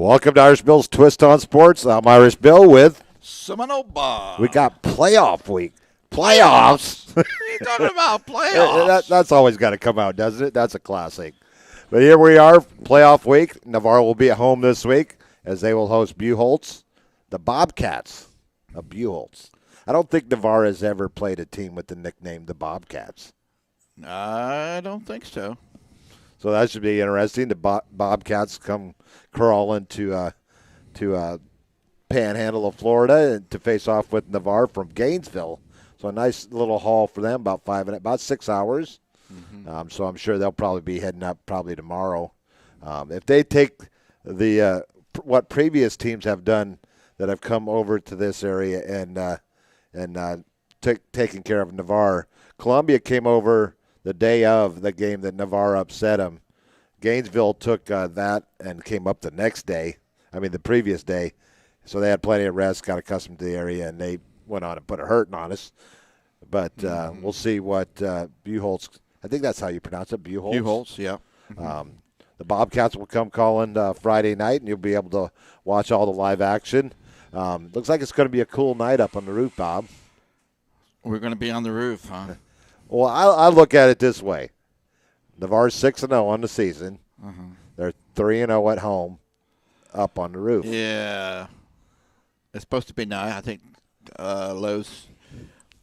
Welcome to Irish Bill's Twist on Sports. I'm Irish Bill with Seminole Bob. We got playoff week. Playoffs. What are you talking about? Playoffs? That's always got to come out, doesn't it? That's a classic. But here we are, playoff week. Navarre will be at home this week as they will host Buchholz, the Bobcats of Buchholz. I don't think Navarre has ever played a team with the nickname the Bobcats. I don't think so. So that should be interesting. The Bobcats come crawling to Panhandle of Florida to face off with Navarre from Gainesville. So a nice little haul for them, about 6 hours. Mm-hmm. So I'm sure they'll probably be heading up probably tomorrow. If they take the what previous teams have done that have come over to this area and taken care of Navarre, Columbia came over the day of the game that Navarre upset them. Gainesville took that and came up the next day. The previous day. So they had plenty of rest, got accustomed to the area, and they went on and put a hurting on us. But we'll see what Buchholz. I think that's how you pronounce it, Buchholz. Buchholz, yeah. Mm-hmm. The Bobcats will come calling Friday night, and you'll be able to watch all the live action. Looks like it's going to be a cool night up on the roof, Bob. We're going to be on the roof, huh? Well, I look at it this way. Navarre's 6-0 on the season. Uh-huh. They're 3-0 at home up on the roof. Yeah. It's supposed to be nice. I think lows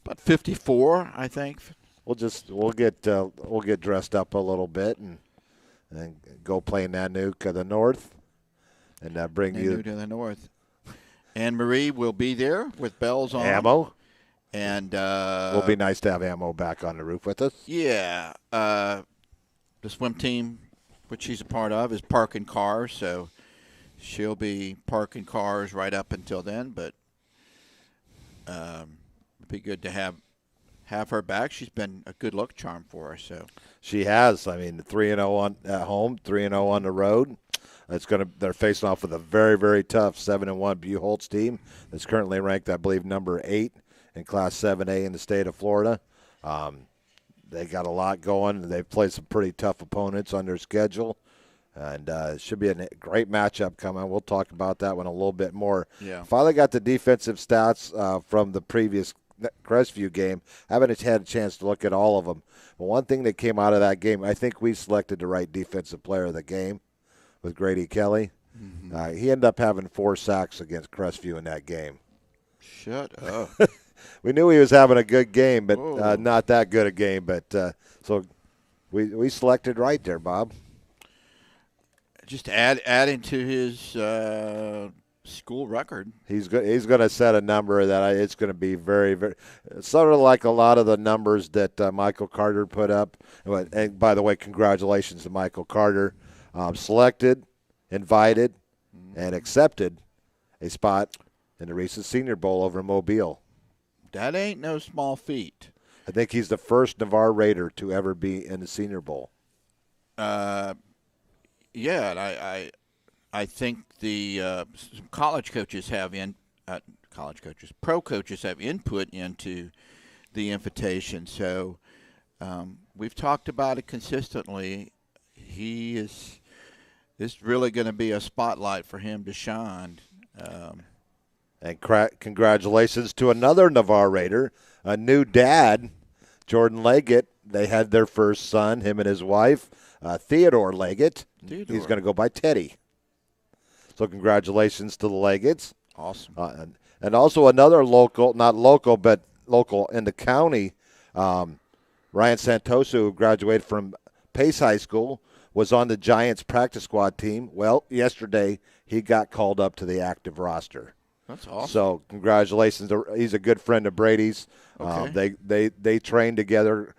about 54, I think. We'll get dressed up a little bit and go play Nanook to the north and bring Nanook to the north. And Marie will be there with bells on. Ammo. And it'll be nice to have Ammo back on the roof with us. Yeah. The swim team, which she's a part of, is parking cars, so she'll be parking cars right up until then. But it'd be good to have her back. She's been a good luck charm for us. So she has. 3-0 at home, 3-0 on the road. They're facing off with a very, very tough 7-1 Buchholz team that's currently ranked, I believe, number 8 in Class 7A in the state of Florida. They got a lot going. They've played some pretty tough opponents on their schedule. And it should be a great matchup coming. We'll talk about that one a little bit more. Yeah. Finally got the defensive stats from the previous Crestview game. Haven't had a chance to look at all of them. But one thing that came out of that game, I think we selected the right defensive player of the game with Grady Kelly. Mm-hmm. He ended up having 4 sacks against Crestview in that game. Shut up. We knew he was having a good game, but not that good a game. But so we selected right there, Bob. Just adding to his school record. He's going to set a number that it's going to be very, very sort of like a lot of the numbers that Michael Carter put up. And by the way, congratulations to Michael Carter. Selected, invited, and accepted a spot in the recent Senior Bowl over in Mobile. That ain't no small feat. I think he's the first Navarre Raider to ever be in the Senior Bowl. Yeah, and I think the college coaches have pro coaches have input into the invitation. So we've talked about it consistently. It's really going to be a spotlight for him to shine. And congratulations to another Navarre Raider, a new dad, Jordan Leggett. They had their first son, him and his wife, Theodore Leggett. He's going to go by Teddy. So congratulations to the Leggetts. Awesome. And also another local, not local, but local in the county, Ryan Santoso, who graduated from Pace High School, was on the Giants practice squad team. Well, yesterday he got called up to the active roster. That's awesome. So congratulations. He's a good friend of Brady's. Okay. They trained together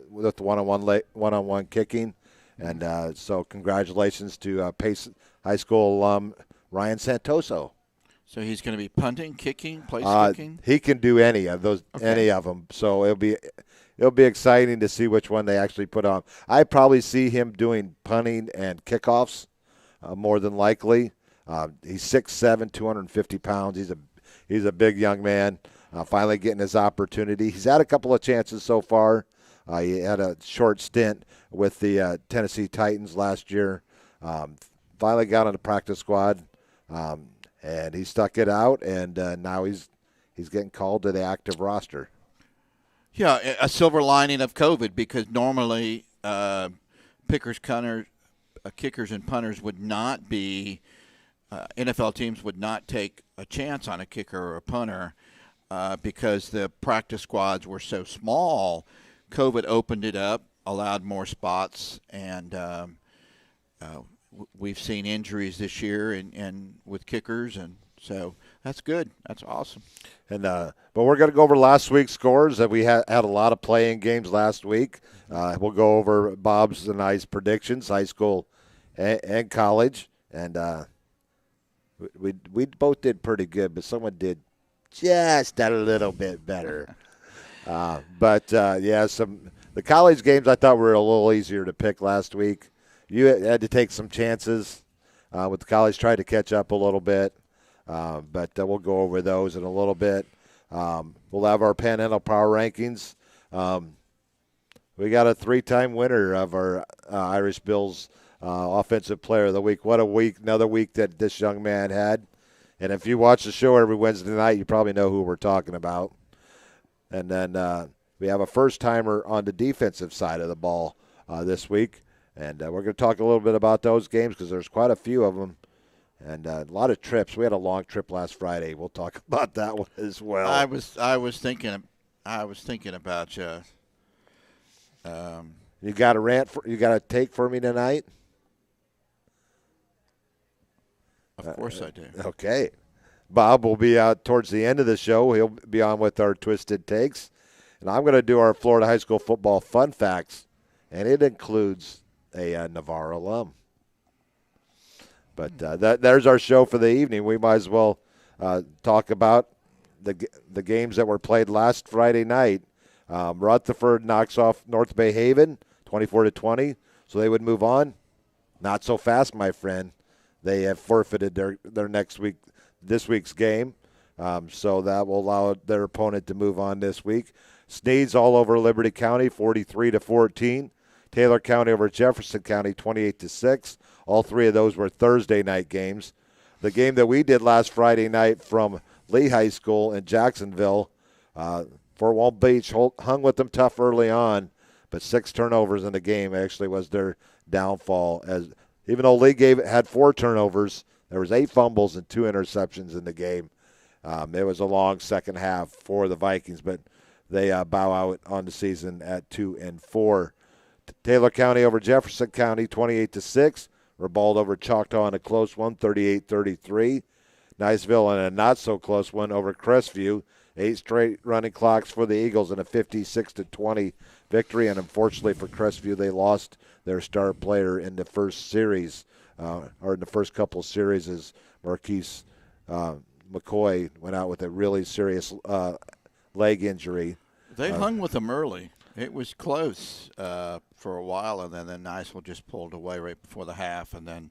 with one-on-one kicking. And so congratulations to Pace High School alum Ryan Santoso. So he's going to be punting, kicking, place kicking? He can do any of those, any of them. So it'll be exciting to see which one they actually put on. I probably see him doing punting and kickoffs more than likely. He's 6'7", 250 pounds. He's a big young man. Finally getting his opportunity. He's had a couple of chances so far. He had a short stint with the Tennessee Titans last year. finally got on the practice squad, and he stuck it out, and now he's getting called to the active roster. Yeah, a silver lining of COVID, because normally kickers, and punters would not be NFL teams would not take a chance on a kicker or a punter because the practice squads were so small. COVID opened it up, allowed more spots, and we've seen injuries this year and with kickers, and so that's good. That's awesome. And but we're going to go over last week's scores. That we had a lot of play-in games last week. We'll go over Bob's and I's predictions, high school and college, and we both did pretty good, but someone did just a little bit better. But the college games I thought were a little easier to pick last week. You had to take some chances with the college, tried to catch up a little bit. But we'll go over those in a little bit. We'll have our Panhandle Power Rankings. We got a 3-time winner of our Irish Bills Offensive Player of the Week. What a week, another week that this young man had. And if you watch the show every Wednesday night, you probably know who we're talking about. And then we have a first-timer on the defensive side of the ball this week. And we're going to talk a little bit about those games because there's quite a few of them. And a lot of trips. We had a long trip last Friday. We'll talk about that one as well. I was thinking about you. You got a rant? You got a take for me tonight? Of course I do. Okay. Bob will be out towards the end of the show. He'll be on with our Twisted Takes. And I'm going to do our Florida High School football fun facts, and it includes a Navarre alum. But there's our show for the evening. We might as well talk about the games that were played last Friday night. Rutherford knocks off North Bay Haven 24-20, so they would move on. Not so fast, my friend. They have forfeited their this week's game, so that will allow their opponent to move on this week. Sneads all over Liberty County 43-14. Taylor County over Jefferson County 28-6. All three of those were Thursday night games. The game that we did last Friday night from Lee High School in Jacksonville, Fort Walton Beach hung with them tough early on, but 6 turnovers in the game actually was their downfall. As even though Lee had 4 turnovers, there was 8 fumbles and 2 interceptions in the game. It was a long second half for the Vikings, but they bow out on the season at 2-4. Taylor County over Jefferson County 28-6. Ribald over Choctaw in a close one, 38-33. Niceville in a not-so-close one over Crestview. 8 straight running clocks for the Eagles in a 56-20 victory. And unfortunately for Crestview, they lost their star player in the first series, or in the first couple of series, as Marquise McCoy went out with a really serious leg injury. They hung with them early. It was close for a while, and then Niceville just pulled away right before the half and then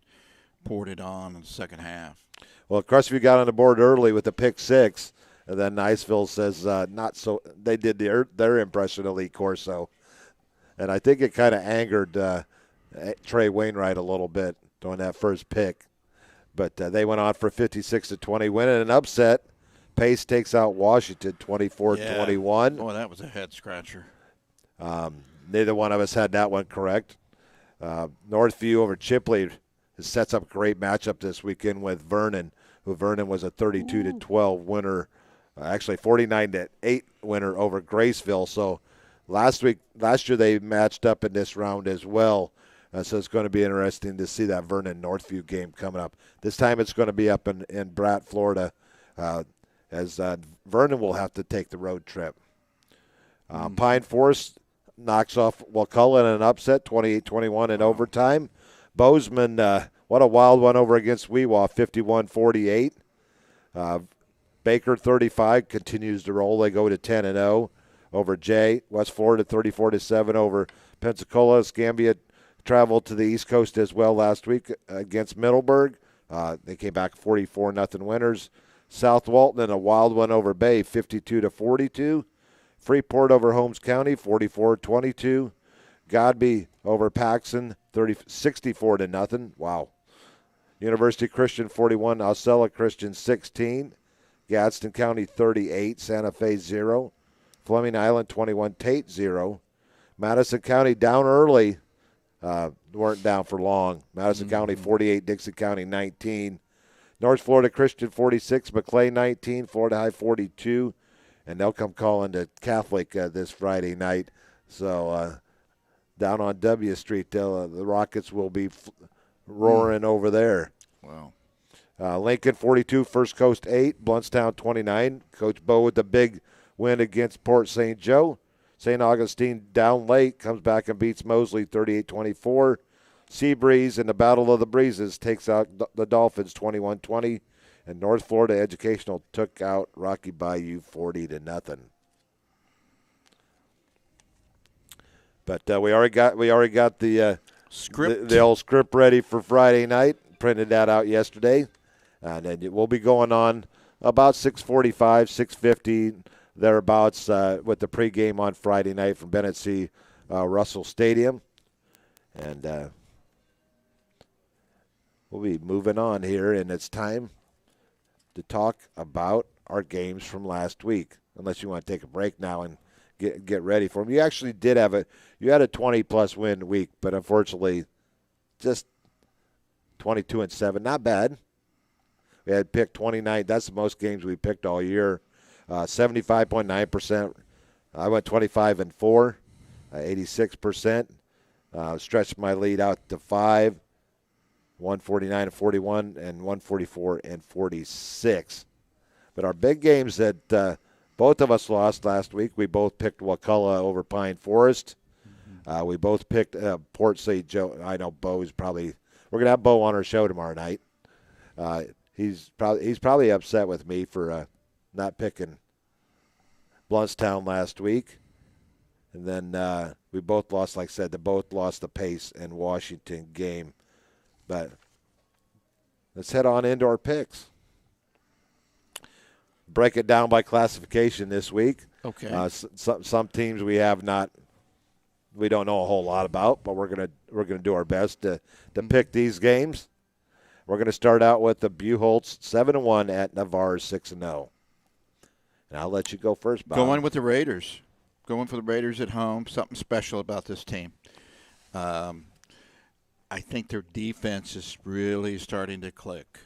poured it on in the second half. Well, Crestview got on the board early with a pick 6, and then Niceville says not so. They did their impression of Lee Corso, and I think it kind of angered Trey Wainwright a little bit during that first pick. But they went on for 56-20 win and an upset. Pace takes out Washington 24-21. Boy, that was a head-scratcher. Neither one of us had that one correct. Northview over Chipley sets up a great matchup this weekend with Vernon, who Vernon was a 32-12 winner, actually 49-8 winner over Graceville. So last year they matched up in this round as well. So it's going to be interesting to see that Vernon Northview game coming up. This time it's going to be up in Bratt, Florida, as Vernon will have to take the road trip. Pine Forest knocks off Wakulla in an upset, 28-21 in overtime. Bozeman, what a wild one over against Weewa, 51-48. Baker, 35, continues to roll. They go to 10-0 over Jay. West Florida, 34-7 over Pensacola. Escambia traveled to the East Coast as well last week against Middleburg. They came back 44-0 winners. South Walton in a wild one over Bay, 52-42. Freeport over Holmes County, 44-22. Godby over Paxson, 64-0. Wow. University Christian 41, Osceola Christian 16, Gadsden County 38, Santa Fe 0, Fleming Island 21, Tate 0, Madison County down early, weren't down for long. Madison County 48, Dixie County 19, North Florida Christian 46, McClay 19, Florida High 42, and they'll come calling to Catholic this Friday night. So down on W Street, the Rockets will be roaring over there. Wow. Lincoln 42, First Coast 8, Bluntstown 29. Coach Bo with the big win against Port St. Joe. St. Augustine down late, comes back and beats Mosley 38-24. Seabreeze in the Battle of the Breezes takes out the Dolphins 21-20. And North Florida Educational took out Rocky Bayou 40-0. But we already got the Script. the old script ready for Friday night. Printed that out yesterday, and then we'll be going on about 6:45, 6:50 thereabouts with the pregame on Friday night from Bennett C. Russell Stadium, and we'll be moving on here, and it's time to talk about our games from last week. Unless you want to take a break now and get ready for them. You actually did have you had a 20-plus win week, but unfortunately, just 22-7, not bad. We had picked 29. That's the most games we picked all year. 75.9%. I went 25-4, 86%. Stretched my lead out to 5, 149-41, and 144-46. But our big games that both of us lost last week, we both picked Wakulla over Pine Forest. We both picked Port St. Joe. I know Bo's probably – we're going to have Bo on our show tomorrow night. He's probably upset with me for not picking Bluntstown last week. And then we both lost, like I said, they both lost the Pace and Washington game. But let's head on into our picks. Break it down by classification this week. Okay. Some teams we don't know a whole lot about, but we're gonna do our best to pick these games. We're gonna start out with the Buchholz 7-1 at Navarre 6-0. And I'll let you go first, Bob. Going with the Raiders. Going for the Raiders at home. Something special about this team. I think their defense is really starting to click,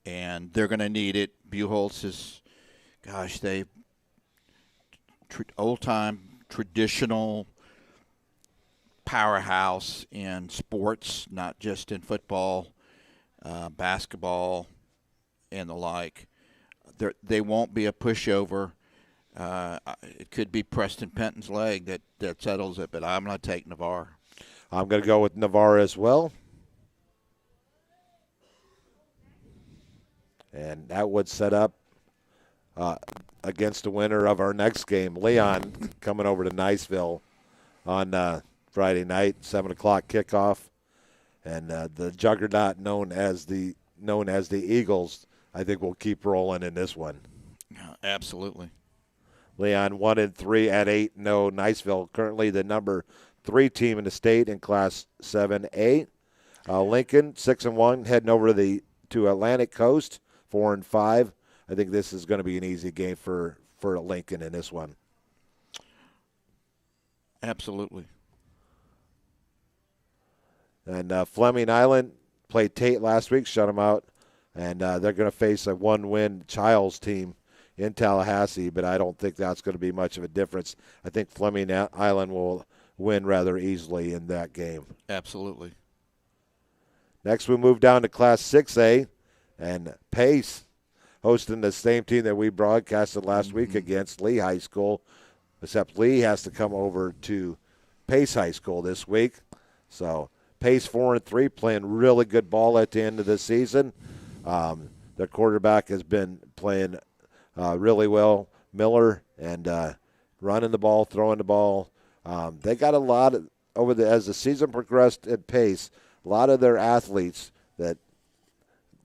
and they're going to need it. Buchholz is, they old-time traditional powerhouse in sports, not just in football, basketball, and the like. They won't be a pushover. It could be Preston Penton's leg that settles it, but I'm going to take Navarre. I'm going to go with Navarre as well. And that would set up against the winner of our next game, Leon, coming over to Niceville on Friday night, 7 o'clock kickoff. And the juggernaut known as the Eagles, I think will keep rolling in this one. Yeah, absolutely. Leon 1-3 at 8-0. Niceville currently the number 3 team in the state in Class 7A. Lincoln 6-1, heading over to Atlantic Coast 4-5. I think this is going to be an easy game for Lincoln in this one. Absolutely. And Fleming Island played Tate last week, shut them out, and they're going to face a 1-win Childs team in Tallahassee, but I don't think that's going to be much of a difference. I think Fleming Island will win rather easily in that game. Absolutely. Next, we move down to Class 6A, and Pace hosting the same team that we broadcasted last week against Lee High School, except Lee has to come over to Pace High School this week. So Pace 4-3, playing really good ball at the end of the season. Their quarterback has been playing really well, Miller, and running the ball, throwing the ball. They got a lot as the season progressed at Pace. A lot of their athletes that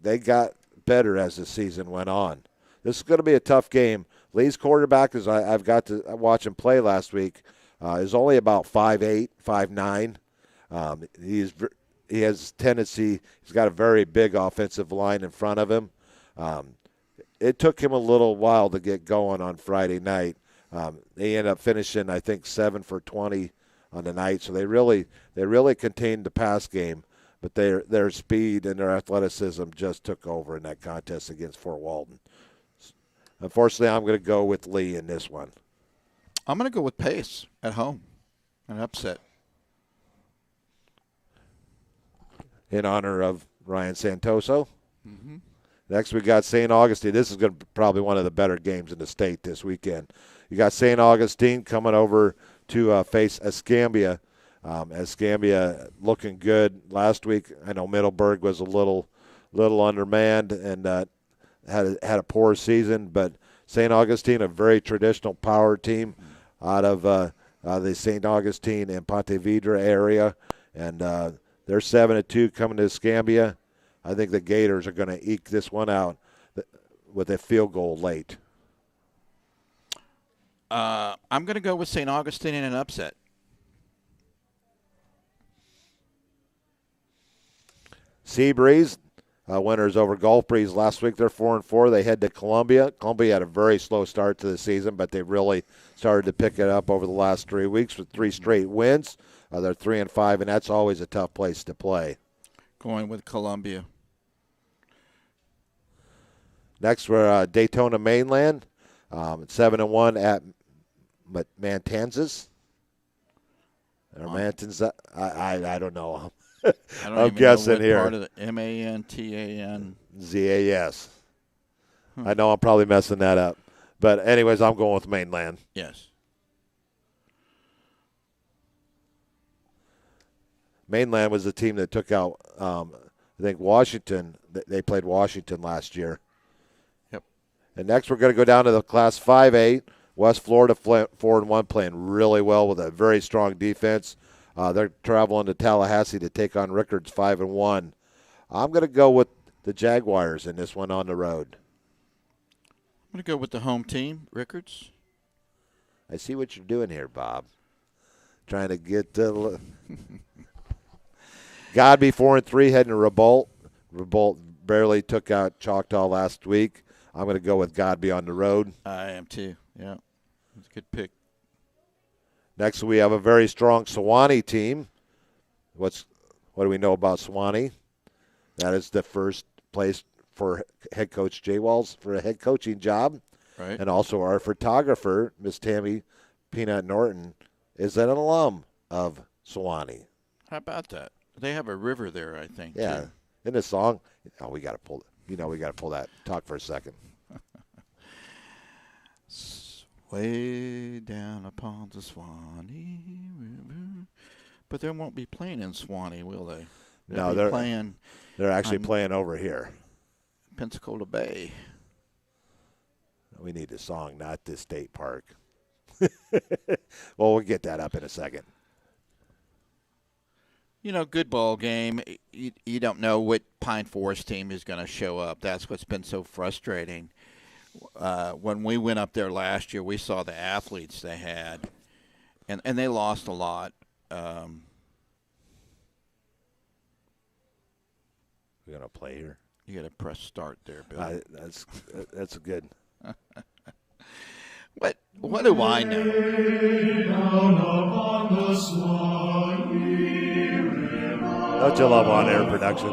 they got better as the season went on. This is going to be a tough game. Lee's quarterback, as I've got to watch him play last week, is only about 5'8", 5'9". he has tendency. He's got a very big offensive line in front of him. It took him a little while to get going on Friday night. They ended up finishing, I think, 7 for 20 on the night. So they really contained the pass game, but their speed and their athleticism just took over in that contest against Fort Walton. Unfortunately, I'm going to go with Lee in this one. I'm going to go with Pace at home, an upset. In honor of Ryan Santoso. Mm-hmm. Next, we got St. Augustine. This is going to be probably one of the better games in the state this weekend. You got St. Augustine coming over to face Escambia. Escambia looking good last week. I know Middleburg was a little undermanned and had a poor season, but St. Augustine, a very traditional power team out of the St. Augustine and Ponte Vedra area, and they're 7-2 coming to Escambia. I think the Gators are going to eke this one out with a field goal late. I'm going to go with St. Augustine in an upset. Seabreeze, winners over Gulf Breeze last week. They're 4-4. They head to Columbia. Columbia had a very slow start to the season, but they really started to pick it up over the last 3 weeks with 3 straight wins. They're 3-5, and that's always a tough place to play. Going with Columbia. Next, we're Daytona Mainland, 7-1 at Matanzas. Or Matanzas, I don't know. I'm guessing here. Part of the MANTAN. ZAS. I know I'm probably messing that up. But anyways, I'm going with Mainland. Yes. Mainland was the team that took out, I think, Washington. They played Washington last year. Yep. And next we're going to go down to the Class 5A. West Florida 4-1, playing really well with a very strong defense. They're traveling to Tallahassee to take on Rickards 5-1. I'm going to go with the Jaguars in this one on the road. I'm going to go with the home team, Rickards. I see what you're doing here, Bob. Trying to get Godby 4-3 heading to Revolt. Revolt barely took out Choctaw last week. I'm going to go with Godby on the road. I am too. Yeah, it's a good pick. Next, we have a very strong Sewanee team. What do we know about Sewanee? That is the first place for head coach Jay Walls for a head coaching job. Right. And also our photographer, Miss Tammy Peanut Norton, is an alum of Sewanee. How about that? They have a river there, I think. Yeah. Too. In this song, we got to pull it. We got to pull that. Talk for a second. Way down upon the Swanee River. But they won't be playing in Swanee, will they? They're playing. They're actually playing over here. Pensacola Bay. We need a song, not this state park. Well, we'll get that up in a second. Good ball game. You don't know what Pine Forest team is going to show up. That's what's been so frustrating. When we went up there last year, we saw the athletes they had, and they lost a lot. We're going to play here. You got to press start there, Bill. That's good. What do I know? Don't you love on-air production?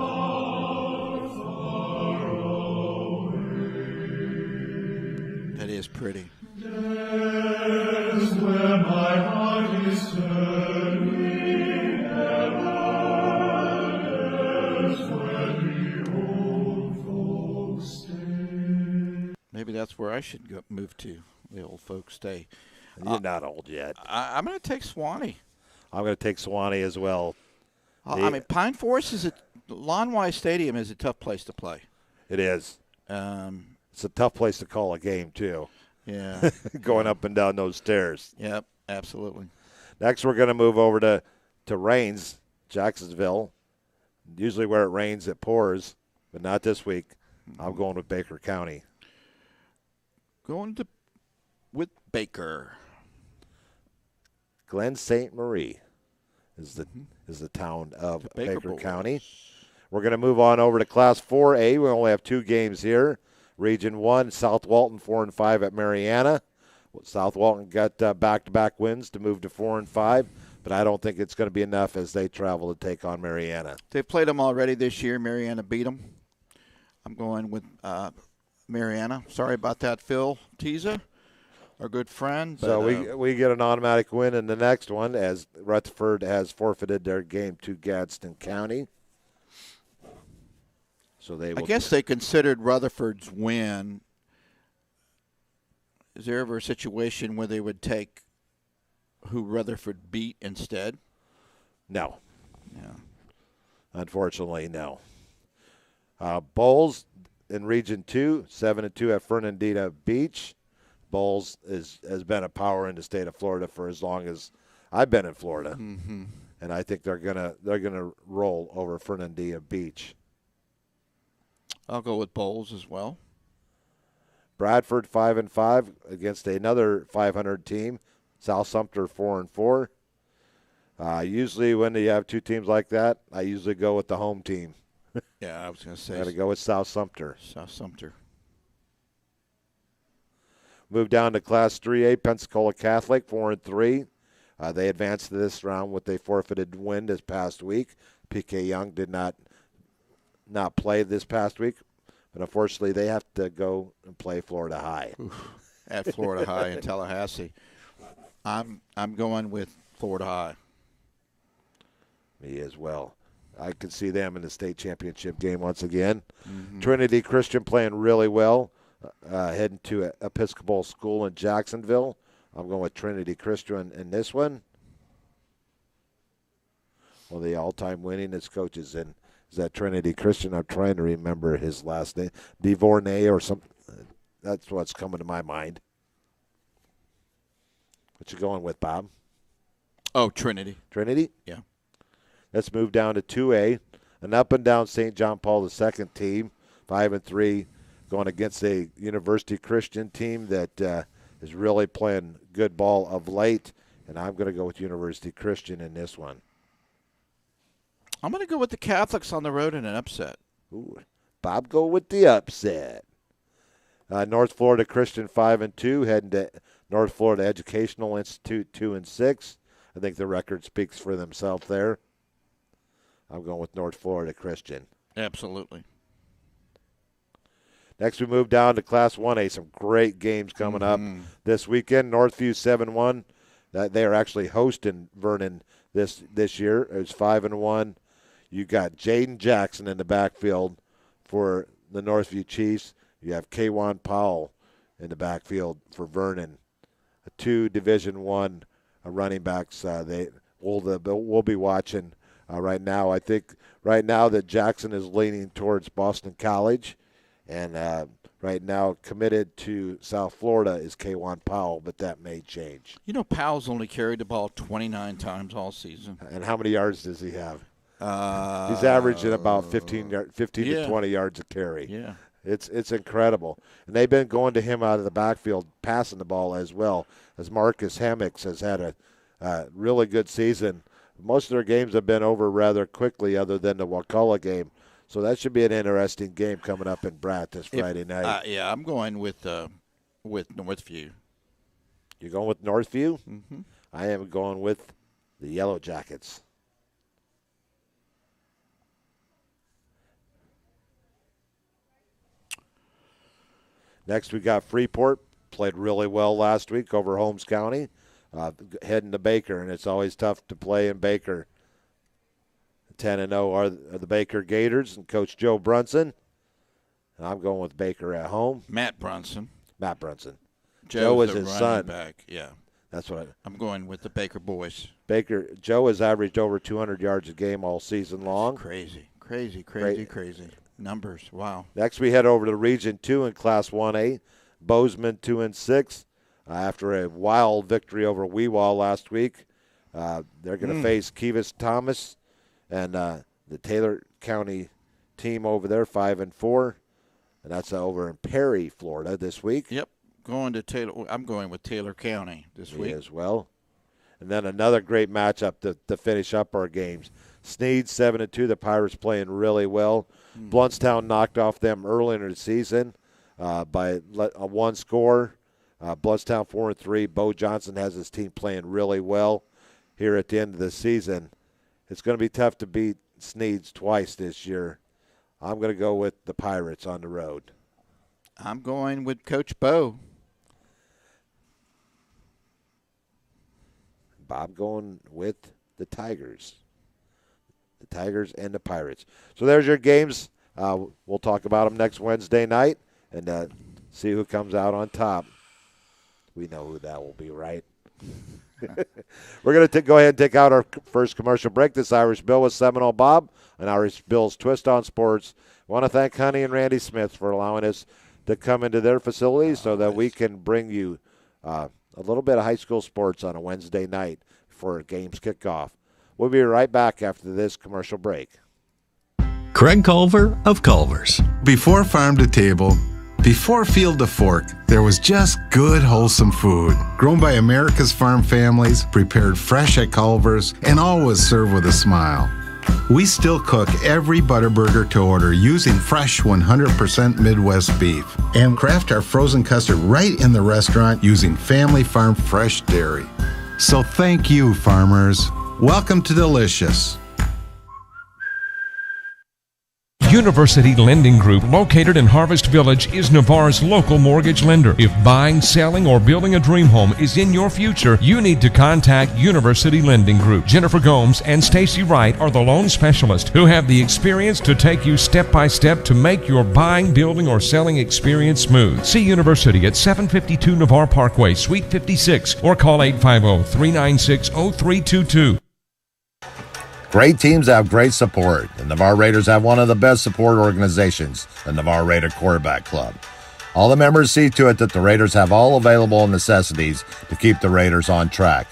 That is pretty. Maybe that's where I should move to. The old folks stay. You're not old yet. I'm going to take Swanee. I'm going to take Sewanee as well. Pine Forest Lawnwise Stadium is a tough place to play. It is. It's a tough place to call a game, too. Yeah. Going up and down those stairs. Yep, absolutely. Next, we're going to move over to Rains, Jacksonville. Usually where it rains, it pours, but not this week. I'm going with Baker County. Going with Baker. Glen St. Marie is is the town of Baker Baker Boys. County. We're going to move on over to Class 4A. We only have 2 games here. Region 1, South Walton 4-5 at Mariana. South Walton got back-to-back wins to move to 4-5, but I don't think it's going to be enough as they travel to take on Mariana. They've played them already this year. Mariana beat them. I'm going with Mariana. Sorry about that, Phil Teza, our good friend. But, So we get an automatic win in the next one as Rutherford has forfeited their game to Gadsden County. So they will I guess they considered Rutherford's win. Is there ever a situation where they would take who Rutherford beat instead? No. Yeah. Unfortunately, no. Bowles in Region 2, 7-2 at Fernandina Beach. Bowles has been a power in the state of Florida for as long as I've been in Florida, and I think they're gonna roll over Fernandina Beach. I'll go with Bowles as well. Bradford 5-5 against another 500 team. South Sumter 4-4. Usually when you have 2 teams like that, I usually go with the home team. Yeah, I was going to say Got to go with South Sumter. South Sumter. Move down to Class 3A, Pensacola Catholic 4-3. They advanced to this round with a forfeited win this past week. PK Young did not play this past week, but unfortunately they have to go and play Florida High. At Florida High in Tallahassee. I'm going with Florida High. Me as well. I could see them in the state championship game once again. Trinity Christian playing really well, heading to Episcopal School in Jacksonville. I'm going with Trinity Christian in this one. Well, the all-time winningest coaches in is that Trinity Christian. I'm trying to remember his last name, DeVornay or something. That's what's coming to my mind. What you going with, Bob? Oh, Trinity. Trinity? Yeah. Let's move down to 2A. An up-and-down St. John Paul II team, 5-3, going against a University Christian team that is really playing good ball of late, and I'm going to go with University Christian in this one. I'm going to go with the Catholics on the road in an upset. Ooh, Bob go with the upset. North Florida Christian 5-2, heading to North Florida Educational Institute 2-6. I think the record speaks for themselves there. I'm going with North Florida Christian. Absolutely. Next, we move down to Class 1A. Some great games coming up this weekend. Northview 7-1. They are actually hosting Vernon this year. It's 5-1. You got Jaden Jackson in the backfield for the Northview Chiefs. You have Kwan Powell in the backfield for Vernon. 2 Division I running backs. We'll be watching right now. I think right now that Jackson is leaning towards Boston College, and right now committed to South Florida is Kwan Powell, but that may change. You know, Powell's only carried the ball 29 times all season. And how many yards does he have? He's averaging about 15 to 20 yards a carry. Yeah. It's incredible. And they've been going to him out of the backfield, passing the ball as well, as Marcus Hammocks has had a really good season. Most of their games have been over rather quickly other than the Wakulla game. So that should be an interesting game coming up in Bratt this Friday night. Yeah, I'm going with Northview. You're going with Northview? Mm-hmm. I am going with the Yellow Jackets. Next, we got Freeport. Played really well last week over Holmes County. Heading to Baker, and it's always tough to play in Baker. 10-0 are the Baker Gators and Coach Joe Brunson. And I'm going with Baker at home. Matt Brunson. Joe is his son. Back. Yeah. That's what I'm going with the Baker boys. Joe has averaged over 200 yards a game all season long. Crazy numbers. Wow. Next, we head over to Region 2 in Class 1A. Bozeman 2-6. After a wild victory over Weewaw last week, they're going to face Kivas Thomas and the Taylor County team over there, 5-4, and that's over in Perry, Florida, this week. Yep, going to Taylor. I'm going with Taylor County this week as well. And then another great matchup to finish up our games. Sneed 7-2. The Pirates playing really well. Blountstown knocked off them early in the season by a one score. Blountstown 4-3. Bo Johnson has his team playing really well here at the end of the season. It's going to be tough to beat Sneed's twice this year. I'm going to go with the Pirates on the road. I'm going with Coach Bo. Bob going with the Tigers. The Tigers and the Pirates. So there's your games. We'll talk about them next Wednesday night and see who comes out on top. We know who that will be, right? We're going to go ahead and take out our first commercial break. This Irish Bill with Seminole Bob and Irish Bill's Twist on Sports. I want to thank Honey and Randy Smith for allowing us to come into their facility so that we can bring you a little bit of high school sports on a Wednesday night before games kick off. We'll be right back after this commercial break. Craig Culver of Culver's. Before farm to table, before field to fork, there was just good, wholesome food. Grown by America's farm families, prepared fresh at Culver's, and always served with a smile. We still cook every Butterburger to order using fresh 100% Midwest beef and craft our frozen custard right in the restaurant using family farm fresh dairy. So thank you, farmers. Welcome to Delicious. University Lending Group, located in Harvest Village, is Navarre's local mortgage lender. If buying, selling, or building a dream home is in your future, you need to contact University Lending Group. Jennifer Gomes and Stacy Wright are the loan specialists who have the experience to take you step by step to make your buying, building, or selling experience smooth. See University at 752 Navarre Parkway, Suite 56, or call 850-396-0322. Great teams have great support. The Navarre Raiders have one of the best support organizations, the Navarre Raider Quarterback Club. All the members see to it that the Raiders have all available necessities to keep the Raiders on track.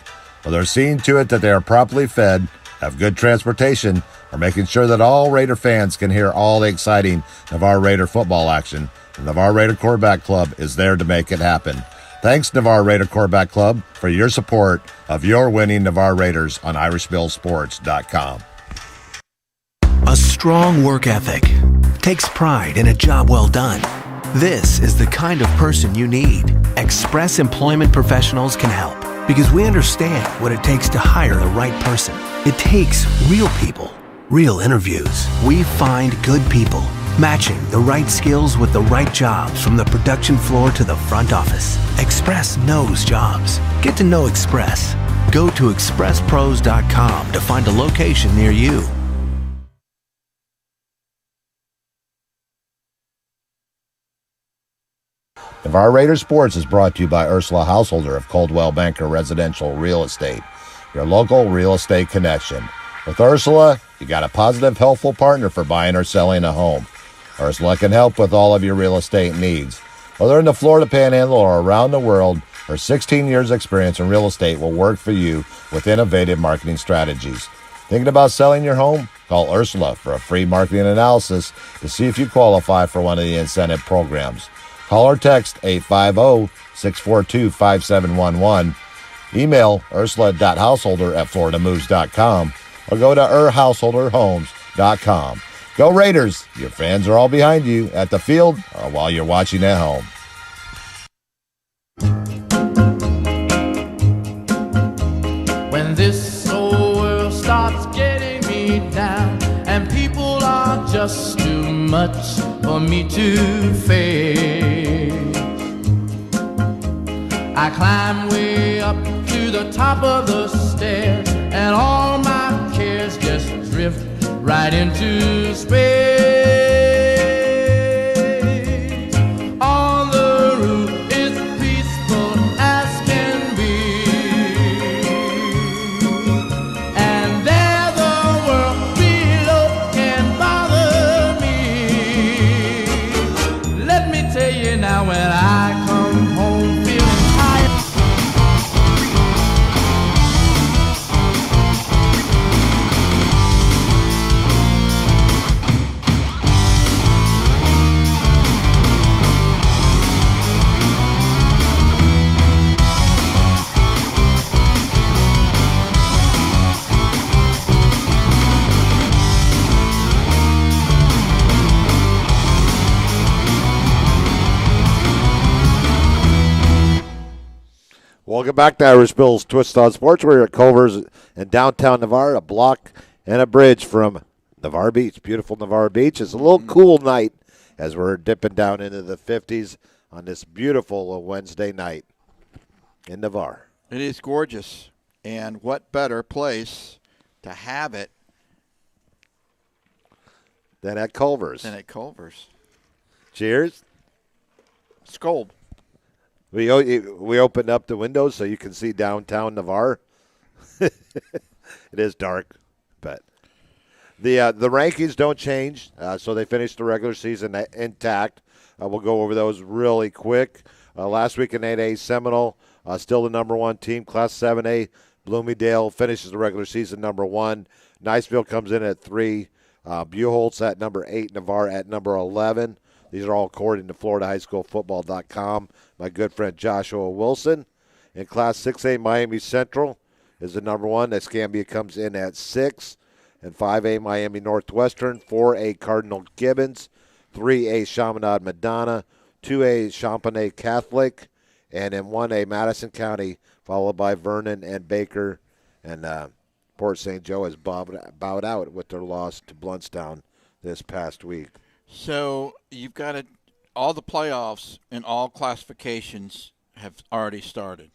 Well, they're seeing to it that they are properly fed, have good transportation, are making sure that all Raider fans can hear all the exciting Navarre Raider football action. The Navarre Raider Quarterback Club is there to make it happen. Thanks, Navarre Raider Quarterback Club, for your support of your winning Navarre Raiders on IrishBillSports.com. A strong work ethic takes pride in a job well done. This is the kind of person you need. Express Employment Professionals can help because we understand what it takes to hire the right person. It takes real people, real interviews. We find good people, matching the right skills with the right jobs from the production floor to the front office. Express knows jobs. Get to know Express. Go to expresspros.com to find a location near you. Navarre Raider Sports is brought to you by Ursula Householder of Coldwell Banker Residential Real Estate, your local real estate connection. With Ursula, you got a positive, helpful partner for buying or selling a home. Ursula can help with all of your real estate needs. Whether in the Florida Panhandle or around the world, her 16 years experience in real estate will work for you with innovative marketing strategies. Thinking about selling your home? Call Ursula for a free marketing analysis to see if you qualify for one of the incentive programs. Call or text 850-642-5711. Email ursula.householder@floridamoves.com or go to householderhomes.com. Go Raiders! Your fans are all behind you at the field or while you're watching at home. When this old world starts getting me down and people are just too much for me to face, I climb way up to the top of the stairs and all my cares just drift right into space. On the roof is peaceful as can be, and there the world below can bother me. Let me tell you now, when I come home feeling tired, Welcome back to Irish Bill's Twist on Sports. We're at Culver's in downtown Navarre, a block and a bridge from Navarre Beach. Beautiful Navarre Beach. It's a little cool night as we're dipping down into the 50s on this beautiful Wednesday night in Navarre. It is gorgeous. And what better place to have it Then at Culver's. Cheers. Skold. We opened up the windows so you can see downtown Navarre. It is dark, but the rankings don't change. So they finished the regular season intact. We'll go over those really quick. Last week in 8A, Seminole still the number 1 team. Class 7A, Bloomingdale finishes the regular season number 1. Niceville comes in at 3. Buchholz at number 8. Navarre at number 11. These are all according to FloridaHighSchoolFootball.com. My good friend Joshua Wilson. In Class 6A, Miami Central is the number 1. Escambia comes in at 6. In 5A, Miami Northwestern. 4A, Cardinal Gibbons. 3A, Chaminade Madonna. 2A, Champagnat Catholic. And in 1A, Madison County, followed by Vernon and Baker. And Port St. Joe has bowed out with their loss to Bluntstown this past week. So you've got all the playoffs in all classifications have already started.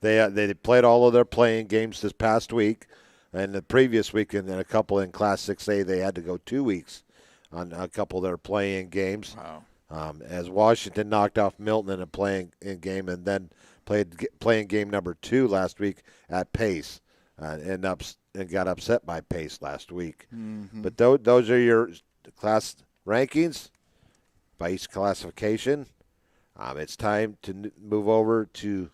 They played all of their playing games this past week, and the previous week, and then a couple in Class 6A, they had to go 2 weeks on a couple of their playing games. Wow. As Washington knocked off Milton in a playing game, and then played playing game number 2 last week at Pace, and got upset by Pace last week. Mm-hmm. But those are your class rankings by each classification. It's time to move over to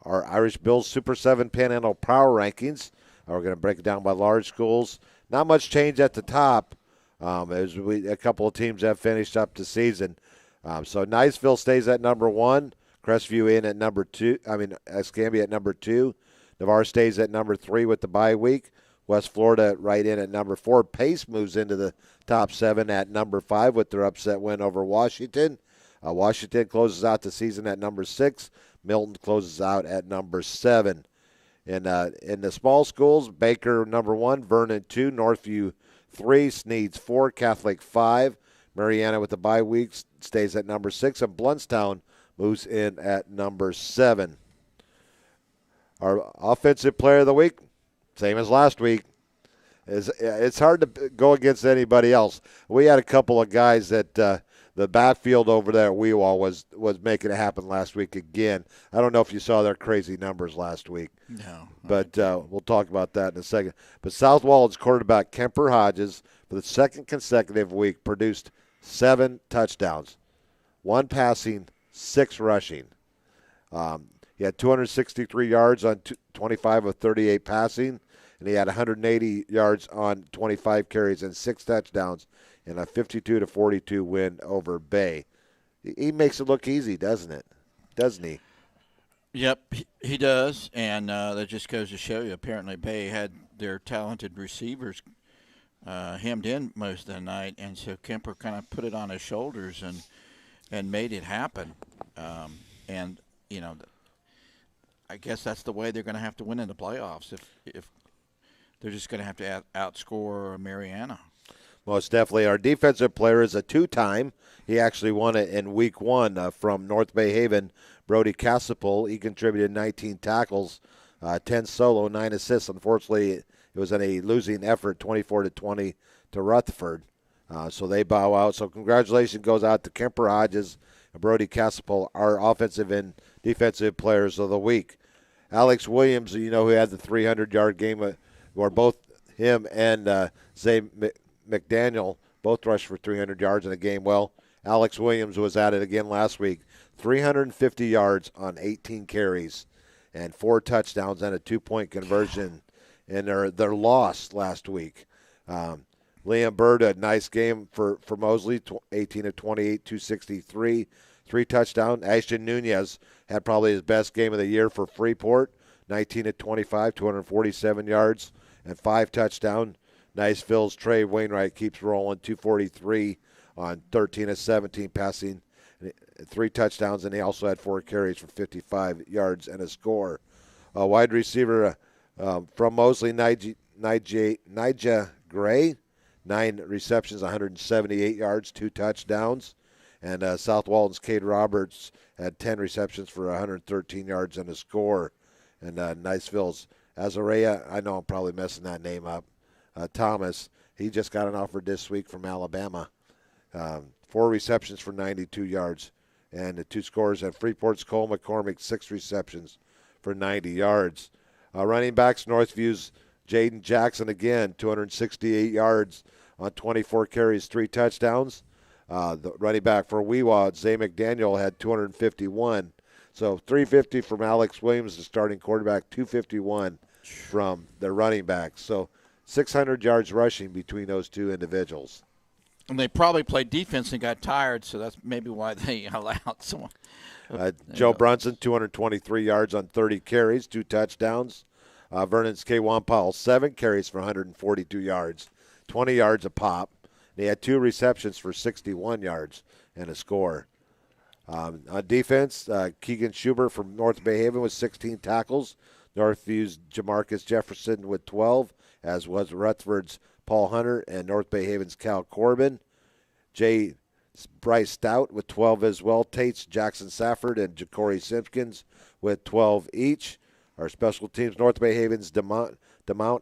our Irish Bills Super 7 Panhandle Power Rankings. We're going to break it down by large schools. Not much change at the top. As a couple of teams have finished up the season. So Niceville stays at number 1. Crestview in at number 2. Escambia at number 2. Navarre stays at number 3 with the bye week. West Florida right in at number 4. Pace moves into the top 7 at number 5 with their upset win over Washington. Washington closes out the season at number 6. Milton closes out at number 7. In the small schools, Baker number 1, Vernon 2, Northview 3, Sneads 4, Catholic 5. Mariana with the bye week stays at number 6, and Bluntstown moves in at number 7. Our offensive player of the week, same as last week. It's hard to go against anybody else. We had a couple of guys that the backfield over there at Weewall was making it happen last week again. I don't know if you saw their crazy numbers last week. No. But we'll talk about that in a second. But South Wallen's quarterback Kemper Hodges, for the second consecutive week, produced 7 touchdowns, 1 passing, 6 rushing. He had 263 yards on 25 of 38 passing, and he had 180 yards on 25 carries and 6 touchdowns in a 52-42 win over Bay. He makes it look easy, doesn't he? Yep, he does, and that just goes to show you. Apparently, Bay had their talented receivers hemmed in most of the night, and so Kemper kind of put it on his shoulders and made it happen. And I guess that's the way they're going to have to win in the playoffs if they're just going to have to outscore Mariana. Most definitely. Our defensive player is a 2-time. He actually won it in week 1 from North Bay Haven, Brody Casapol. He contributed 19 tackles, 10 solo, 9 assists. Unfortunately, it was in a losing effort, 24-20 to Rutherford. So they bow out. So congratulations goes out to Kemper Hodges and Brody Casapol, our offensive and defensive players of the week. Alex Williams, who had the 300-yard game, where both him and Zay McDaniel both rushed for 300 yards in the game. Well, Alex Williams was at it again last week. 350 yards on 18 carries and 4 touchdowns and a 2-point conversion in their loss last week. Liam Bird, a nice game for Mosley, 18 of 28, 263, 3 touchdowns. Ashton Nunez had probably his best game of the year for Freeport, 19 of 25, 247 yards and 5 touchdowns. Niceville's Trey Wainwright keeps rolling, 243 on 13 of 17 passing. 3 touchdowns, and he also had 4 carries for 55 yards and a score. Wide receiver from Mosley, Nigel Gray, 9 receptions, 178 yards, 2 touchdowns. And South Walton's Cade Roberts had 10 receptions for 113 yards and a score. And Niceville's Azariah, I know I'm probably messing that name up, Thomas, he just got an offer this week from Alabama. 4 receptions for 92 yards. And the 2 scores at Freeport's Cole McCormick, 6 receptions for 90 yards. Running backs, Northview's Jaden Jackson again, 268 yards on 24 carries, 3 touchdowns. The running back for Weewa, Zay McDaniel, had 251. So 350 from Alex Williams, the starting quarterback, 251 from the running back. So 600 yards rushing between those 2 individuals. And they probably played defense and got tired, so that's maybe why they allowed someone. Joe Brunson, 223 yards on 30 carries, 2 touchdowns. Vernon's K1 Powell, 7 carries for 142 yards, 20 yards a pop. They had 2 receptions for 61 yards and a score. On defense, Keegan Schubert from North Bay Haven with 16 tackles. Northview's Jamarcus Jefferson with 12, as was Rutherford's Paul Hunter and North Bay Haven's Cal Corbin. Bryce Stout with 12 as well. Tate's Jackson Safford and Ja'Cory Simpkins with 12 each. Our special teams, North Bay Haven's DeMount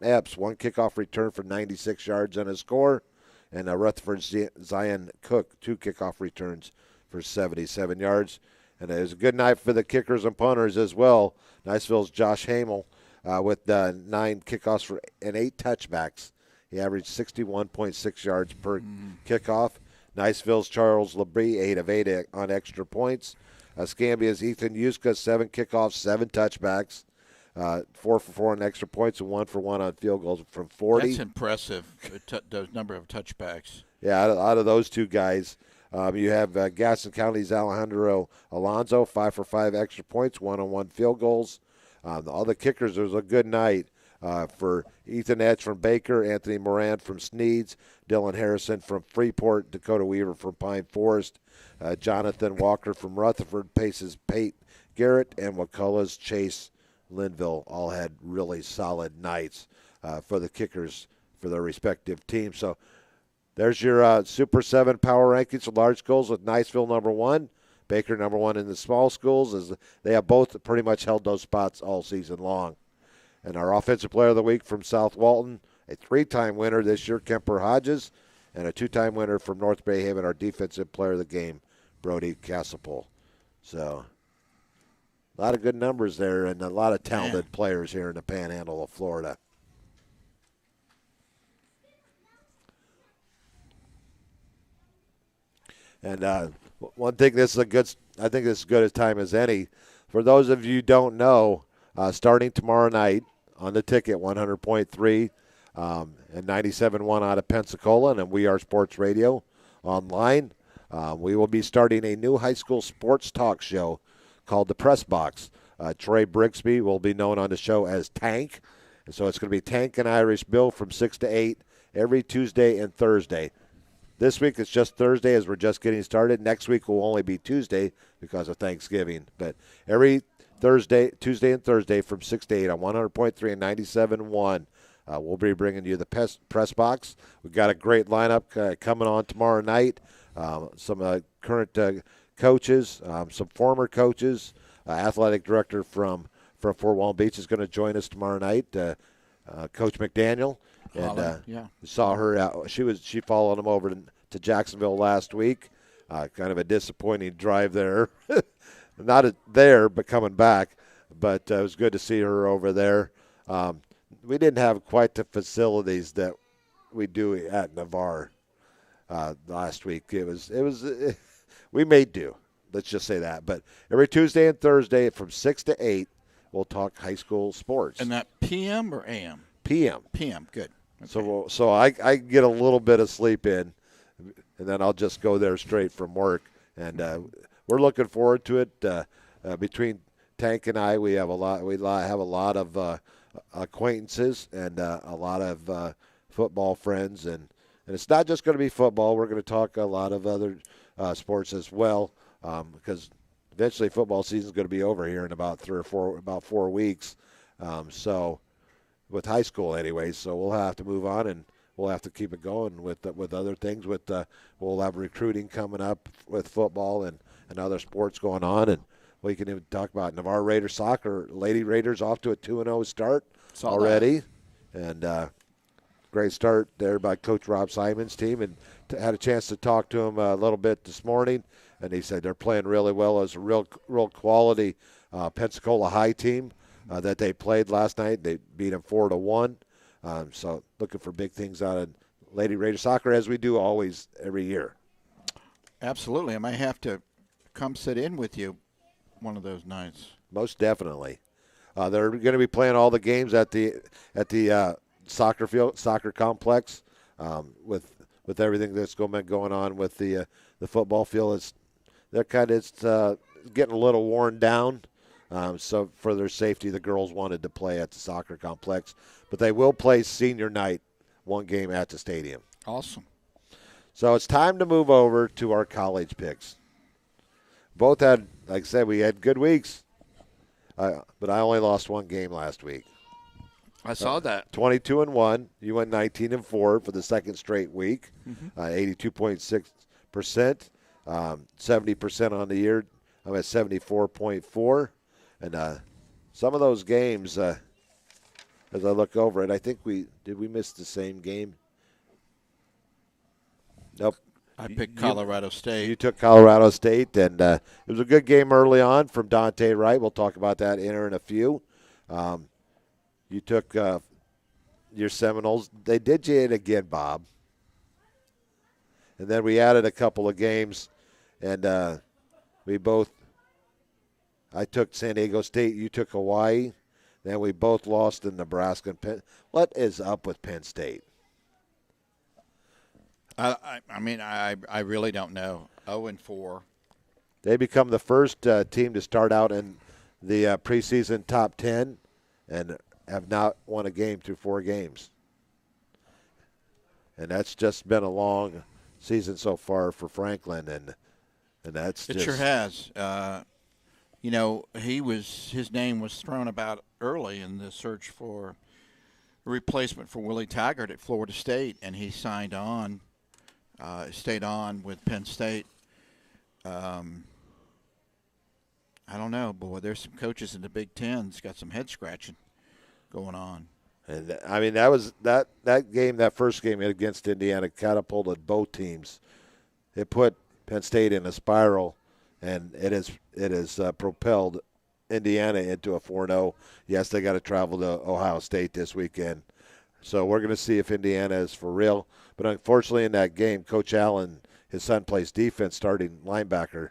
Epps, 1 kickoff return for 96 yards and a score. And Rutherford's Zion Cook, 2 kickoff returns for 77 yards. And it was a good night for the kickers and punters as well. Niceville's Josh Hamel with 9 kickoffs and 8 touchbacks. He averaged 61.6 yards per kickoff. Niceville's Charles Labrie, 8 of 8 on extra points. Scambia's Ethan Yuska, 7 kickoffs, 7 touchbacks. 4 for 4 on extra points and 1 for 1 on field goals from 40. That's impressive, those number of touchbacks. Yeah, out of those 2 guys, you have Gaston County's Alejandro Alonso, 5 for 5 extra points, 1-on-1 field goals. All the kickers, it was a good night for Ethan Etch from Baker, Anthony Moran from Sneeds, Dylan Harrison from Freeport, Dakota Weaver from Pine Forest, Jonathan Walker from Rutherford, Pace's Pate Garrett, and Wakulla's Chase Linville all had really solid nights for the kickers for their respective teams. So there's your Super 7 power rankings for large schools with Niceville number 1, Baker number 1 in the small schools, as they have both pretty much held those spots all season long. And our offensive player of the week from South Walton, a 3-time winner this year, Kemper Hodges, and a 2-time winner from North Bay Haven, our defensive player of the game, Brody Castlepole. So a lot of good numbers there and a lot of talented players here in the Panhandle of Florida. And one thing, I think this is as good a time as any. For those of you who don't know, starting tomorrow night on the ticket, 100.3 and 97.1 out of Pensacola, and We Are Sports Radio online, we will be starting a new high school sports talk show called The Press Box. Troy Brixby will be known on the show as Tank. And so it's going to be Tank and Irish Bill from 6 to 8 every Tuesday and Thursday. This week it's just Thursday as we're just getting started. Next week will only be Tuesday because of Thanksgiving. But every Tuesday and Thursday from 6 to 8 on 100.3 and 97.1, we'll be bringing you the press box. We've got a great lineup coming on tomorrow night. Some current coaches, some former coaches. Athletic director from Fort Walton Beach is going to join us tomorrow night, Coach McDaniel. And saw her out. She followed him over to Jacksonville last week. Kind of a disappointing drive there. Not there, but coming back. But it was good to see her over there. We didn't have quite the facilities that we do at Navarre last week. We made do. Let's just say that. But every Tuesday and Thursday from 6 to 8, we'll talk high school sports. And that PM or AM? PM. PM, good. Okay. So I get a little bit of sleep in, and then I'll just go there straight from work. And we're looking forward to it. Between Tank and I, we have a lot. We have a lot of acquaintances and a lot of football friends, and it's not just going to be football. We're going to talk a lot of other sports as well. because eventually football season is going to be over here in about 4 weeks. So with high school anyway, so we'll have to move on and we'll have to keep it going with other things. We'll have recruiting coming up with football and other sports going on, and we can even talk about Navarre Raiders soccer. Lady Raiders off to a 2-0 start already, and great start there by Coach Rob Simon's team. And had a chance to talk to him a little bit this morning, and he said they're playing really well as a real quality Pensacola High team that they played last night. They beat them 4-1. So looking for big things out of Lady Raider soccer, as we do always every year. Absolutely. I might have to come sit in with you one of those nights. Most definitely. They're going to be playing all the games at the soccer field, soccer complex, with everything that's going on with the football field. It's getting a little worn down. So for their safety, the girls wanted to play at the soccer complex. But they will play senior night, one game at the stadium. Awesome. So it's time to move over to our college picks. Both had, like I said, we had good weeks. But I only lost one game last week. I saw that. 22-1. You went 19-4 for the second straight week. 82.6%. 70% on the year. I'm at 74.4. And some of those games, as I look over it, I think we miss the same game? Nope. I picked Colorado State. You took Colorado State, and it was a good game early on from Dante Wright. We'll talk about that in a few. You took your Seminoles. They did you in again, Bob. And then we added a couple of games, and I took San Diego State. You took Hawaii. Then we both lost in Nebraska and Penn. What is up with Penn State? I really don't know. 0-4. They become the first team to start out in the preseason top 10 and have not won a game through 4 games. And that's just been a long season so far for Franklin, and that's it sure has. His name was thrown about early in the search for a replacement for Willie Taggart at Florida State, and he signed on. Stayed on with Penn State. I don't know, boy. There's some coaches in the Big Ten's got some head scratching going on. And I mean, that first game against Indiana catapulted both teams. It put Penn State in a spiral, and it has propelled Indiana into a 4-0. Yes, they got to travel to Ohio State this weekend. So we're going to see if Indiana is for real. But unfortunately in that game, Coach Allen, his son plays defense, starting linebacker,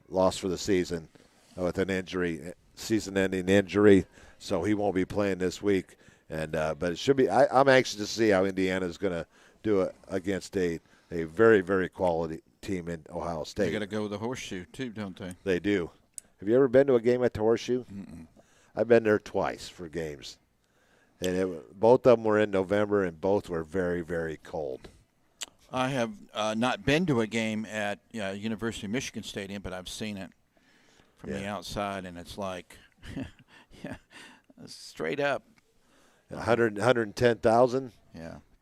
lost for the season with an injury, season-ending injury. So he won't be playing this week. And but it should be. I'm anxious to see how Indiana is going to do it against a very, very quality team in Ohio State. They got to go with the Horseshoe too, don't they? They do. Have you ever been to a game at the Horseshoe? Mm-mm. I've been there twice for games. And both of them were in November, and both were very, very cold. I have not been to a game at University of Michigan Stadium, but I've seen it from the outside, and it's like, straight up. 110,000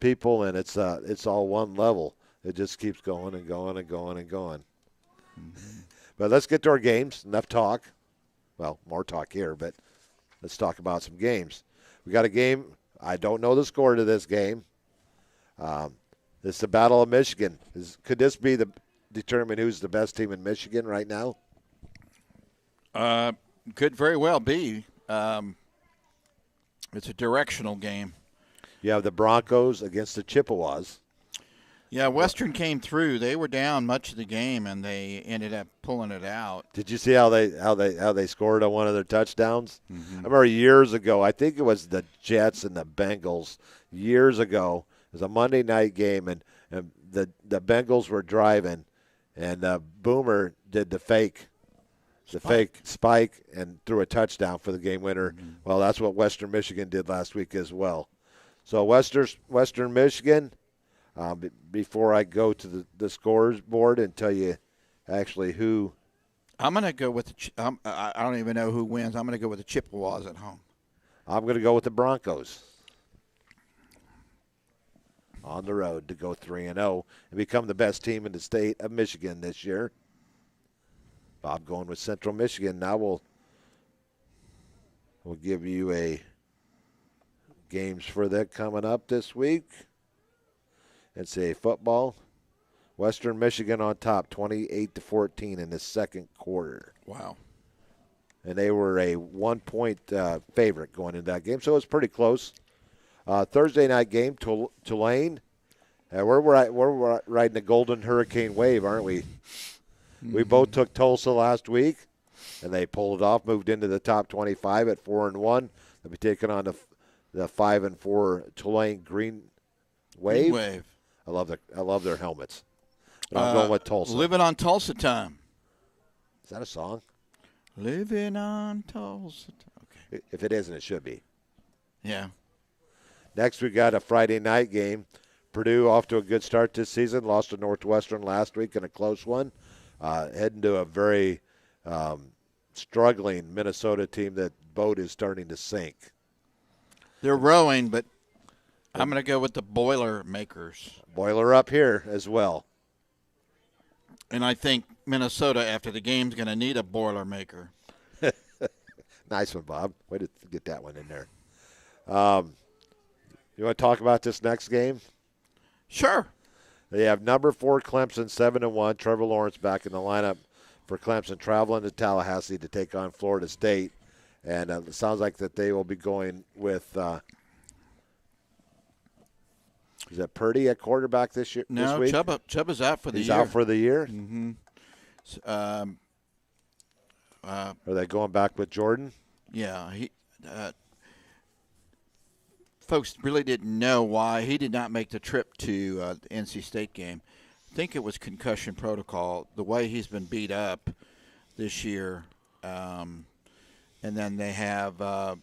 people, and it's all one level. It just keeps going and going and going and going. Mm-hmm. But let's get to our games. Enough talk. Well, more talk here, but let's talk about some games. We got a game. I don't know the score to this game. This is the Battle of Michigan. Could this be determine who's the best team in Michigan right now? Could very well be. It's a directional game. You have the Broncos against the Chippewas. Yeah, Western came through. They were down much of the game, and they ended up pulling it out. Did you see how they scored on one of their touchdowns? Mm-hmm. I remember years ago. I think it was the Jets and the Bengals. Years ago, it was a Monday night game, and the Bengals were driving, and Boomer did the fake spike and threw a touchdown for the game winner. Mm-hmm. Well, that's what Western Michigan did last week as well. So Western Michigan. Before I go to the scores board and tell you actually who I'm going to go with I don't even know who wins. I'm going to go with the Chippewas at home. I'm going to go with the Broncos. On the road to go 3-0 and become the best team in the state of Michigan this year. Bob going with Central Michigan. Now we'll give you a games for that coming up this week. It's a football. Western Michigan on top, 28-14 in the second quarter. Wow. And they were a 1-point favorite going into that game, so it was pretty close. Thursday night game, Tulane. We're riding the Golden Hurricane wave, aren't we? Mm-hmm. We both took Tulsa last week, and they pulled it off, moved into the top 25 at 4-1. They'll be taking on the 5-4 Tulane Green Wave. Green Wave. I love their helmets. But I'm going with Tulsa. Living on Tulsa time. Is that a song? Living on Tulsa time. Okay. If it isn't, it should be. Yeah. Next, we got a Friday night game. Purdue off to a good start this season. Lost to Northwestern last week in a close one. Heading to a very struggling Minnesota team that boat is starting to sink. They're rowing, but I'm going to go with the Boilermakers. Boiler up here as well. And I think Minnesota, after the game, is going to need a Boilermaker. Nice one, Bob. Way to get that one in there. You want to talk about this next game? Sure. They have number 4 Clemson 7-1. Trevor Lawrence back in the lineup for Clemson, traveling to Tallahassee to take on Florida State. And it sounds like that they will be going with is that Purdy at quarterback this year? No, this week? Chubba's out for the He's year. He's out for the year? Mm-hmm. Are they going back with Jordan? Yeah. Folks really didn't know why he did not make the trip to the NC State game. I think it was concussion protocol, the way he's been beat up this year. And then they have the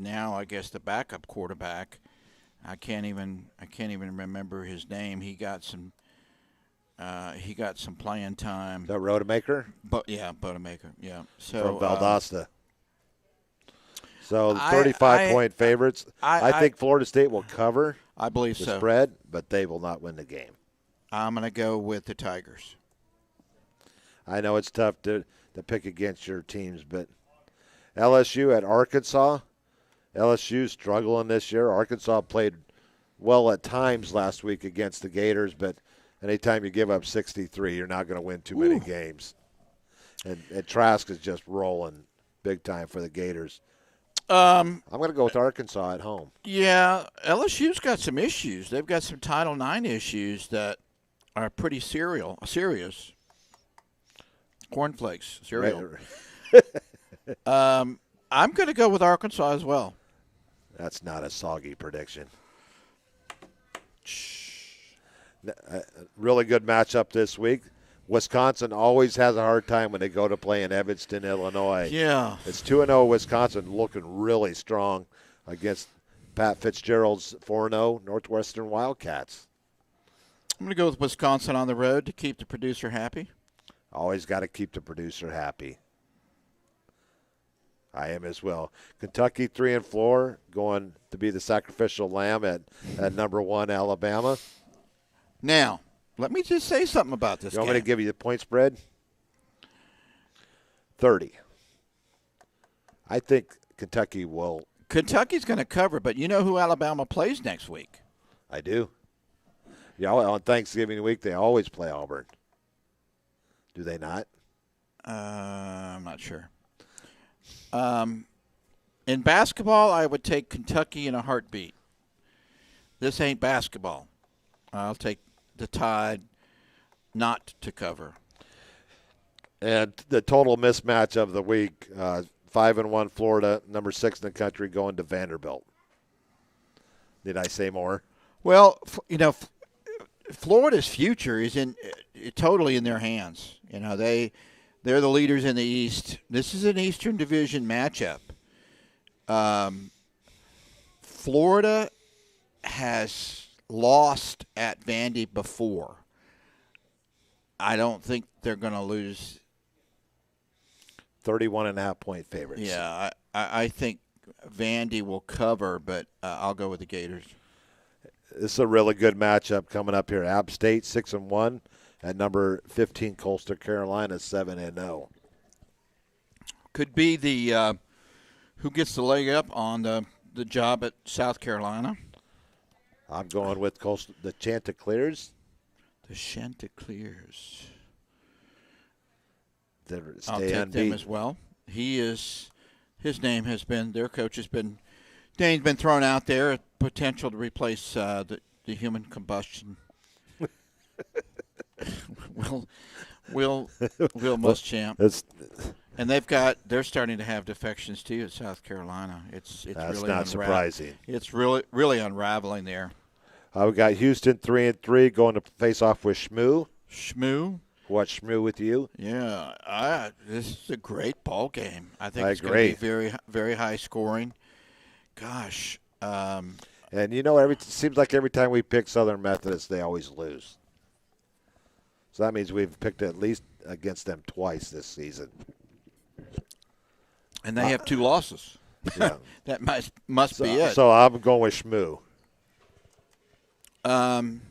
now I guess the backup quarterback. I can't even remember his name. He got some playing time. That Rodemaker? Bodemaker. Yeah. So from Valdosta. So 35-point favorites. I think Florida State will cover. I believe the so. Spread, but they will not win the game. I'm going to go with the Tigers. I know it's tough to pick against your teams, but LSU at Arkansas. LSU struggling this year. Arkansas played well at times last week against the Gators, but anytime you give up 63, you're not going to win too many games. And Trask is just rolling big time for the Gators. I'm going to go with Arkansas at home. Yeah, LSU's got some issues. They've got some Title IX issues that are pretty serious. Cornflakes, cereal. I'm going to go with Arkansas as well. That's not a soggy prediction. Really good matchup this week. Wisconsin always has a hard time when they go to play in Evanston, Illinois. Yeah. It's 2-0 Wisconsin, looking really strong against Pat Fitzgerald's 4-0 Northwestern Wildcats. I'm going to go with Wisconsin on the road to keep the producer happy. Always got to keep the producer happy. I am as well. Kentucky 3-4, going to be the sacrificial lamb at number 1 Alabama. Now, let me just say something about this game. You want me to give you the point spread? 30. I think Kentucky will. Kentucky's going to cover, but you know who Alabama plays next week? I do. Yeah, on Thanksgiving week, they always play Auburn. Do they not? I'm not sure. In basketball, I would take Kentucky in a heartbeat. This ain't basketball. I'll take the Tide not to cover. And the total mismatch of the week, 5-1 Florida, number 6 in the country, going to Vanderbilt. Did I say more? Well, Florida's future is totally in their hands. They're the leaders in the East. This is an Eastern Division matchup. Florida has lost at Vandy before. I don't think they're going to lose. 31.5-point favorites. Yeah, I think Vandy will cover, but I'll go with the Gators. This is a really good matchup coming up here. App State 6-1 at number 15 Coastal Carolina 7-0. Could be the who gets the leg up on the job at South Carolina. I'm going with the Chanticleers. The Chanticleers. I'll take unbeaten. them as well. His name has been, their coach has been, name's been thrown out there, potential to replace the human combustion. Will Muschamp. And they're starting to have defections too at South Carolina. It's that's really not surprising. It's really unraveling there. We got Houston 3-3 going to face off with Shmoo. Shmoo. Watch Shmoo with you. Yeah, this is a great ball game. I think it's agree. going to be very, very high scoring. Gosh. And it seems like every time we pick Southern Methodist, they always lose. So that means we've picked at least against them twice this season. And they have 2 losses. Yeah. That must be it. So I'm going with Shmoo. I'm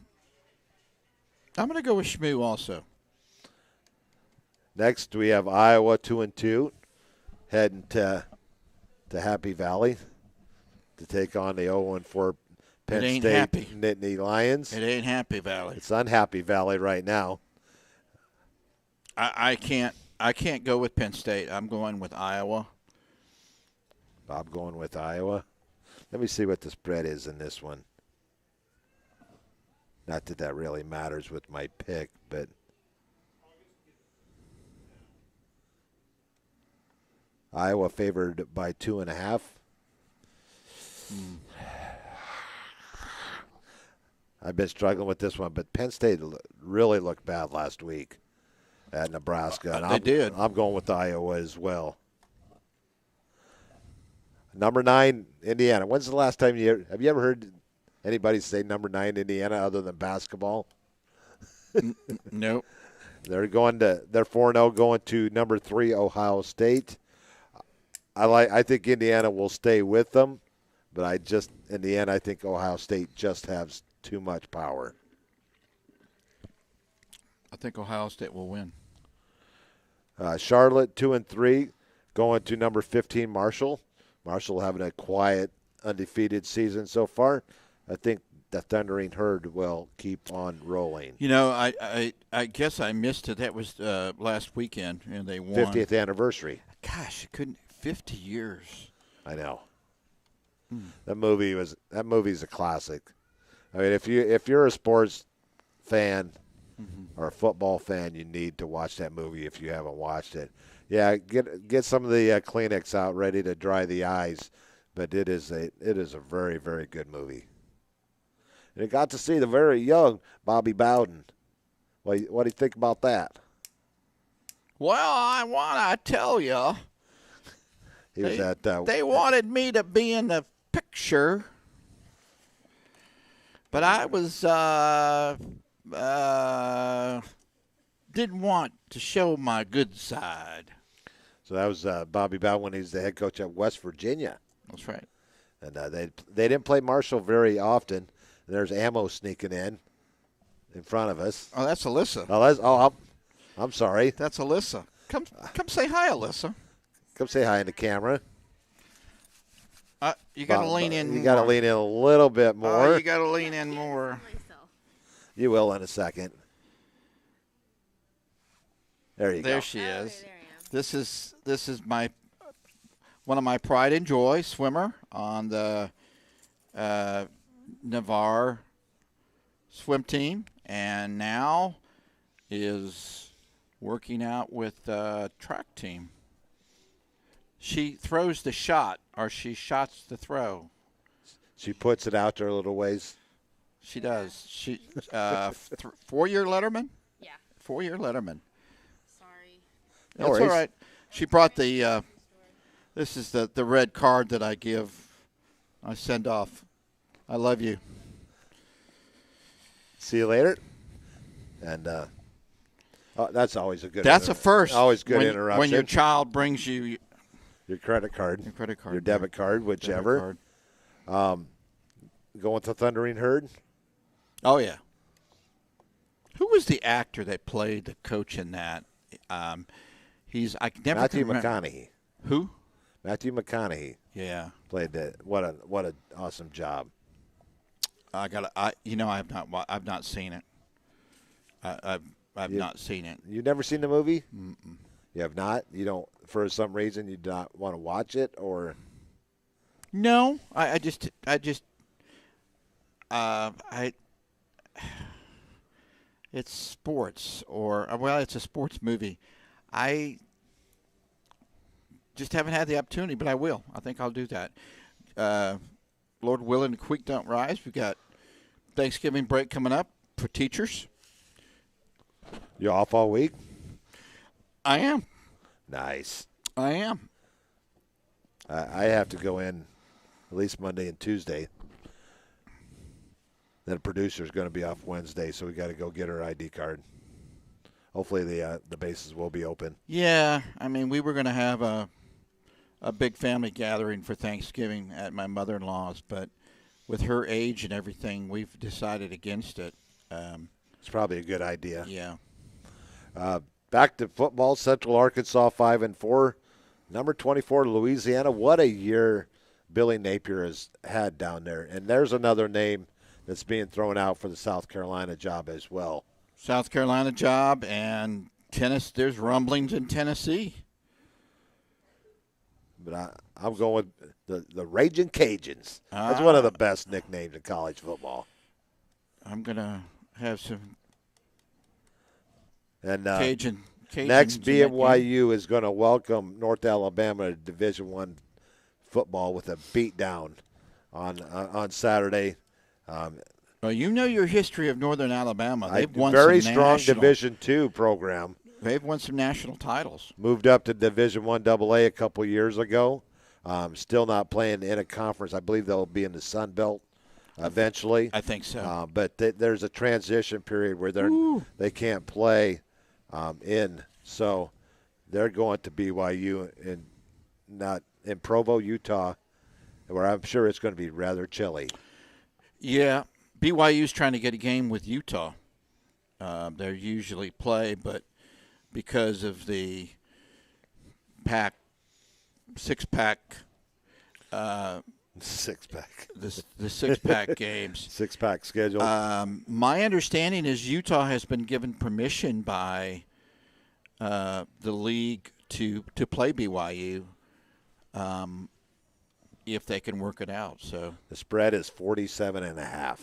going to go with Shmoo also. Next, we have Iowa 2-2 heading to Happy Valley to take on the 0-4 Penn State happy. Nittany Lions. It ain't Happy Valley. It's unhappy Valley right now. I can't go with Penn State. I'm going with Iowa. I'm going with Iowa. Let me see what the spread is in this one. Not that really matters with my pick, but Iowa favored by 2.5. I've been struggling with this one, but Penn State really looked bad last week at Nebraska. And they did. I'm going with Iowa as well. Number 9, Indiana. When's the last time have you ever heard anybody say number 9 Indiana other than basketball? Nope. They're 4-0 going to number 3 Ohio State. I think Indiana will stay with them, but in the end I think Ohio State just has too much power. I think Ohio State will win. Charlotte 2-3 going to number 15 Marshall. Marshall having a quiet, undefeated season so far. I think the Thundering Herd will keep on rolling. I guess I missed it. That was last weekend, and they won. 50th anniversary. Gosh, it couldn't. 50 years. I know. That movie's a classic. I mean, if you're a sports fan or a football fan, you need to watch that movie if you haven't watched it. Yeah, get some of the Kleenex out ready to dry the eyes, but it is a very, very good movie. And you got to see the very young Bobby Bowden. What do you think about that? Well, I want to tell you, He was at. They wanted me to be in the picture, but I was didn't want to show my good side. So that was Bobby Bowden when he's the head coach at West Virginia. That's right. And they didn't play Marshall very often. There's ammo sneaking in front of us. Oh, that's Alyssa. I'm sorry. That's Alyssa. Come say hi, Alyssa. Come say hi in the camera. You got to lean in. You got to lean in a little bit more. You got to lean in more. You will in a second. There you go. There she is. This is one of my pride and joy swimmer on the Navarre swim team, and now is working out with the track team. She throws the shot, or she shots the throw. She puts it out there a little ways. She does. She 4-year letterman. Yeah. 4-year letterman. Sorry. No That's worries. all right. She brought the. This is the red card that I give. I send off. I love you. See you later. And That's always a good. That's a first. Always good when, interruption. When your child brings you your credit card, your debit card, whichever. Going to Thundering Herd. Oh yeah. Who was the actor that played the coach in that? I never Matthew can remember. McConaughey. Who? Matthew McConaughey. Yeah. Played that. What an awesome job. I've not seen it. I've not seen it. You never seen the movie? Mm-mm. You have not? You don't, for some reason, you do not want to watch it, or? No, it's sports, it's a sports movie. I just haven't had the opportunity, but I will. I think I'll do that. Lord willing, the creek don't rise. We've got Thanksgiving break coming up for teachers. You off all week? I am. Nice. I am. I have to go in at least Monday and Tuesday. Then the producer's going to be off Wednesday, so we got to go get her ID card. Hopefully the bases will be open. Yeah, I mean, we were going to have a big family gathering for Thanksgiving at my mother-in-law's, but with her age and everything, we've decided against it. It's probably a good idea. Yeah. Back to football, Central Arkansas 5-4. Number 24, Louisiana. What a year Billy Napier has had down there. And there's another name that's being thrown out for the South Carolina job as well. South Carolina job and tennis. There's rumblings in Tennessee. But I'm going with the Raging Cajuns. That's one of the best nicknames in college football. I'm going to have some Cajun Cajuns next, BYU is going to welcome North Alabama to Division I football with a beatdown on Saturday. Well, you know your history of Northern Alabama. They've won very some strong national, Division II program. They've won some national titles. Moved up to Division I AA a couple years ago. Still not playing in a conference. I believe they'll be in the Sun Belt eventually. I think so. But there's a transition period where they can't play in. So they're going to BYU in Provo, Utah, where I'm sure it's going to be rather chilly. Yeah, BYU's trying to get a game with Utah. They usually play, but because of the six-pack the six-pack games. Six-pack schedule. My understanding is Utah has been given permission by the league to play BYU if they can work it out. So the spread is 47.5,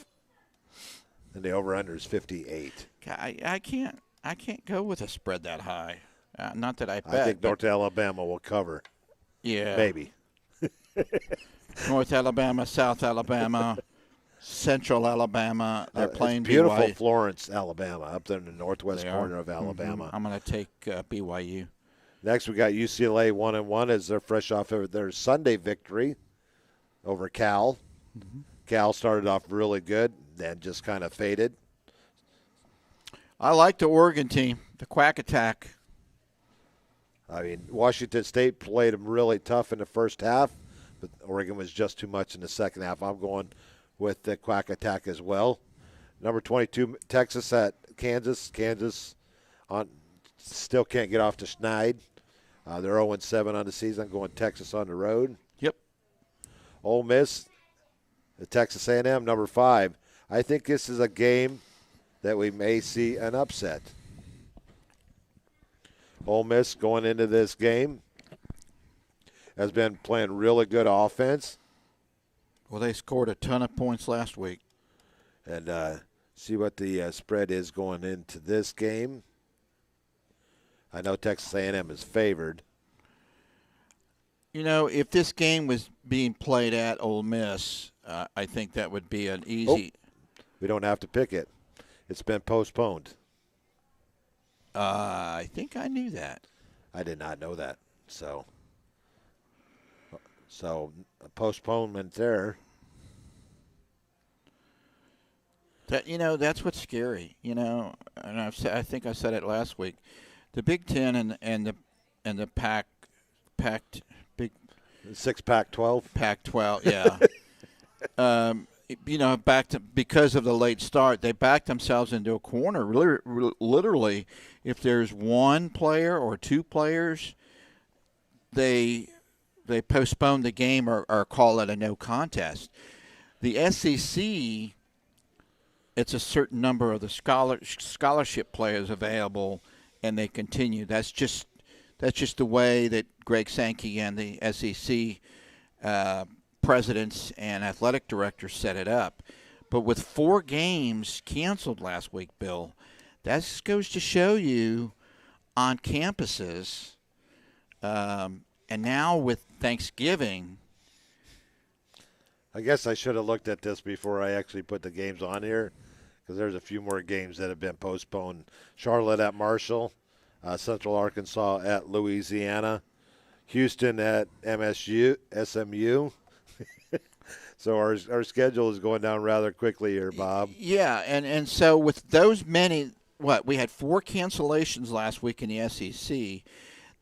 and the over/under is 58. I can't go with a spread that high. Not that I bet. I think North Alabama will cover. Yeah, maybe. North Alabama, South Alabama, Central Alabama. They're playing beautiful BYU. Florence, Alabama, up there in the northwest corner of Alabama. I'm going to take BYU. Next, we got UCLA 1-1 as they're fresh off of their Sunday victory over Cal. Mm-hmm. Cal started off really good, then just kind of faded. I like the Oregon team, the Quack Attack. I mean, Washington State played them really tough in the first half, but Oregon was just too much in the second half. I'm going with the Quack Attack as well. Number 22, Texas at Kansas. Kansas still can't get off to Schneid. They're 0-7 on the season. I'm going Texas on the road. Yep. Ole Miss, the Texas A&M, number 5. I think this is a game that we may see an upset. Ole Miss going into this game has been playing really good offense. Well, they scored a ton of points last week. And see what the spread is going into this game. I know Texas A&M is favored. You know, if this game was being played at Ole Miss, I think that would be an easy. We don't have to pick it. It's been postponed. I think I knew that. I did not know that. So a postponement there. That's what's scary. And I think I said it last week. The Big Ten and the packed big 6-pack 12. Pac-12, yeah. Because of the late start, they backed themselves into a corner. Literally, if there's one player or two players, they postpone the game or call it a no contest. The SEC, it's a certain number of the scholarship players available, and they continue. That's just the way that Greg Sankey and the SEC presidents and athletic directors set it up. But with 4 games canceled last week, Bill, that just goes to show you on campuses, and now with Thanksgiving. I guess I should have looked at this before I actually put the games on here, because there's a few more games that have been postponed. Charlotte at Marshall, Central Arkansas at Louisiana, Houston at SMU. So our schedule is going down rather quickly here, Bob. Yeah, and so with those many, we had 4 cancellations last week in the SEC.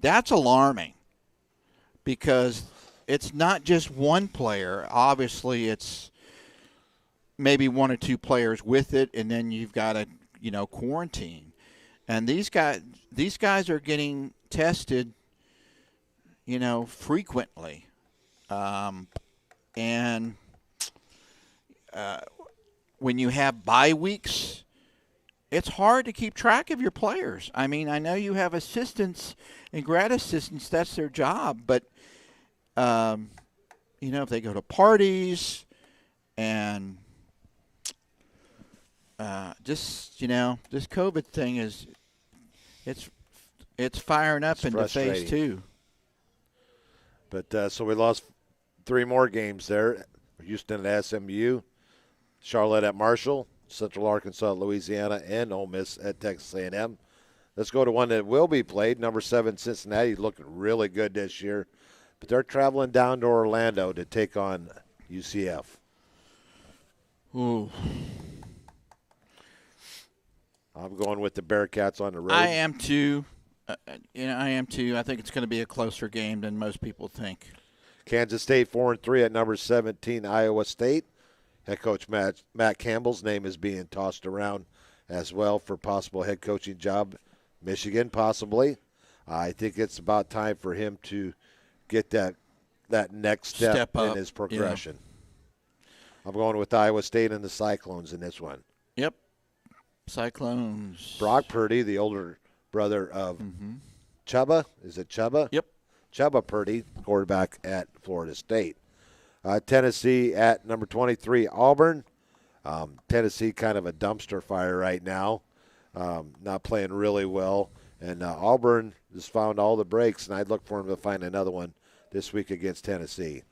That's alarming because it's not just one player. Obviously, it's maybe 1 or 2 players with it, and then you've got to, quarantine. And these guys are getting tested, frequently. And when you have bye weeks, it's hard to keep track of your players. I mean, I know you have assistants and grad assistants, that's their job. But, if they go to parties and this COVID thing it's firing up into phase 2. But so we lost 3 more games there. Houston at SMU, Charlotte at Marshall, Central Arkansas at Louisiana, and Ole Miss at Texas A&M. Let's go to one that will be played. Number 7, Cincinnati, looking really good this year. But they're traveling down to Orlando to take on UCF. Ooh. I'm going with the Bearcats on the road. I am too. I am too. I think it's going to be a closer game than most people think. Kansas State 4-3 at number 17, Iowa State. Head coach Matt Campbell's name is being tossed around as well for possible head coaching job. Michigan, possibly. I think it's about time for him to get that next step in his progression. Yeah. I'm going with Iowa State and the Cyclones in this one. Yep. Cyclones. Brock Purdy, the older brother of Chubba. Is it Chubba? Yep. Chubba Purdy, quarterback at Florida State. Tennessee at number 23, Auburn. Tennessee kind of a dumpster fire right now, not playing really well. And Auburn has found all the breaks, and I'd look for them to find another one this week against Tennessee.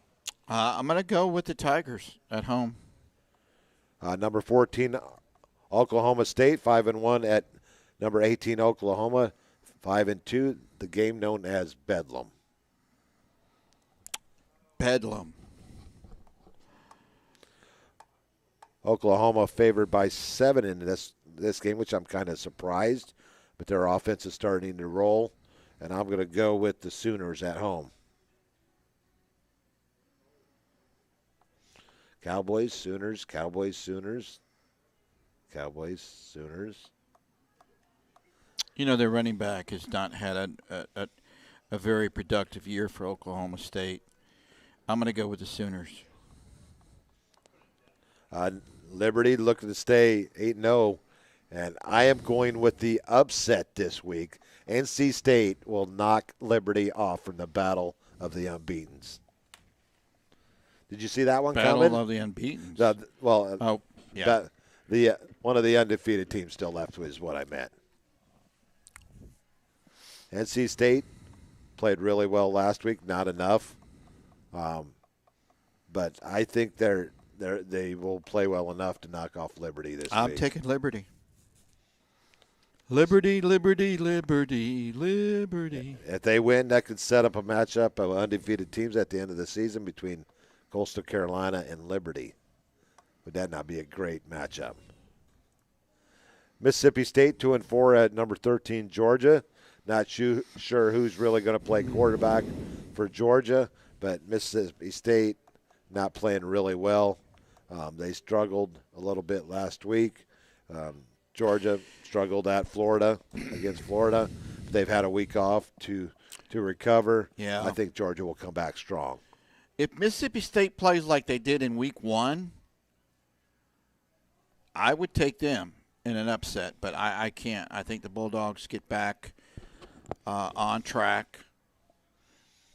I'm going to go with the Tigers at home. Number 14, Oklahoma State, 5-1 at number 18, Oklahoma, 5-2. The game known as Bedlam. Bedlam. Oklahoma favored by 7 in this game, which I'm kind of surprised. But their offense is starting to roll, and I'm going to go with the Sooners at home. Cowboys, Sooners, Cowboys, Sooners, Cowboys, Sooners. Their running back has not had a very productive year for Oklahoma State. I'm going to go with the Sooners. Liberty looking to stay 8-0, and I am going with the upset this week. NC State will knock Liberty off from the battle of the unbeatens. Did you see that one coming? Battle of the unbeatens. Yeah. One of the undefeated teams still left is what I meant. NC State played really well last week, not enough. But I think they will play well enough to knock off Liberty this week. I'm taking Liberty. Liberty, Liberty, Liberty, Liberty. If they win, that could set up a matchup of undefeated teams at the end of the season between Coastal Carolina and Liberty. Would that not be a great matchup? Mississippi State 2-4 at number 13 Georgia. Not sure who's really going to play quarterback for Georgia, but Mississippi State not playing really well. They struggled a little bit last week. Georgia struggled at Florida against Florida. They've had a week off to recover. Yeah. I think Georgia will come back strong. If Mississippi State plays like they did in week 1, I would take them in an upset, but I can't. I think the Bulldogs get back on track.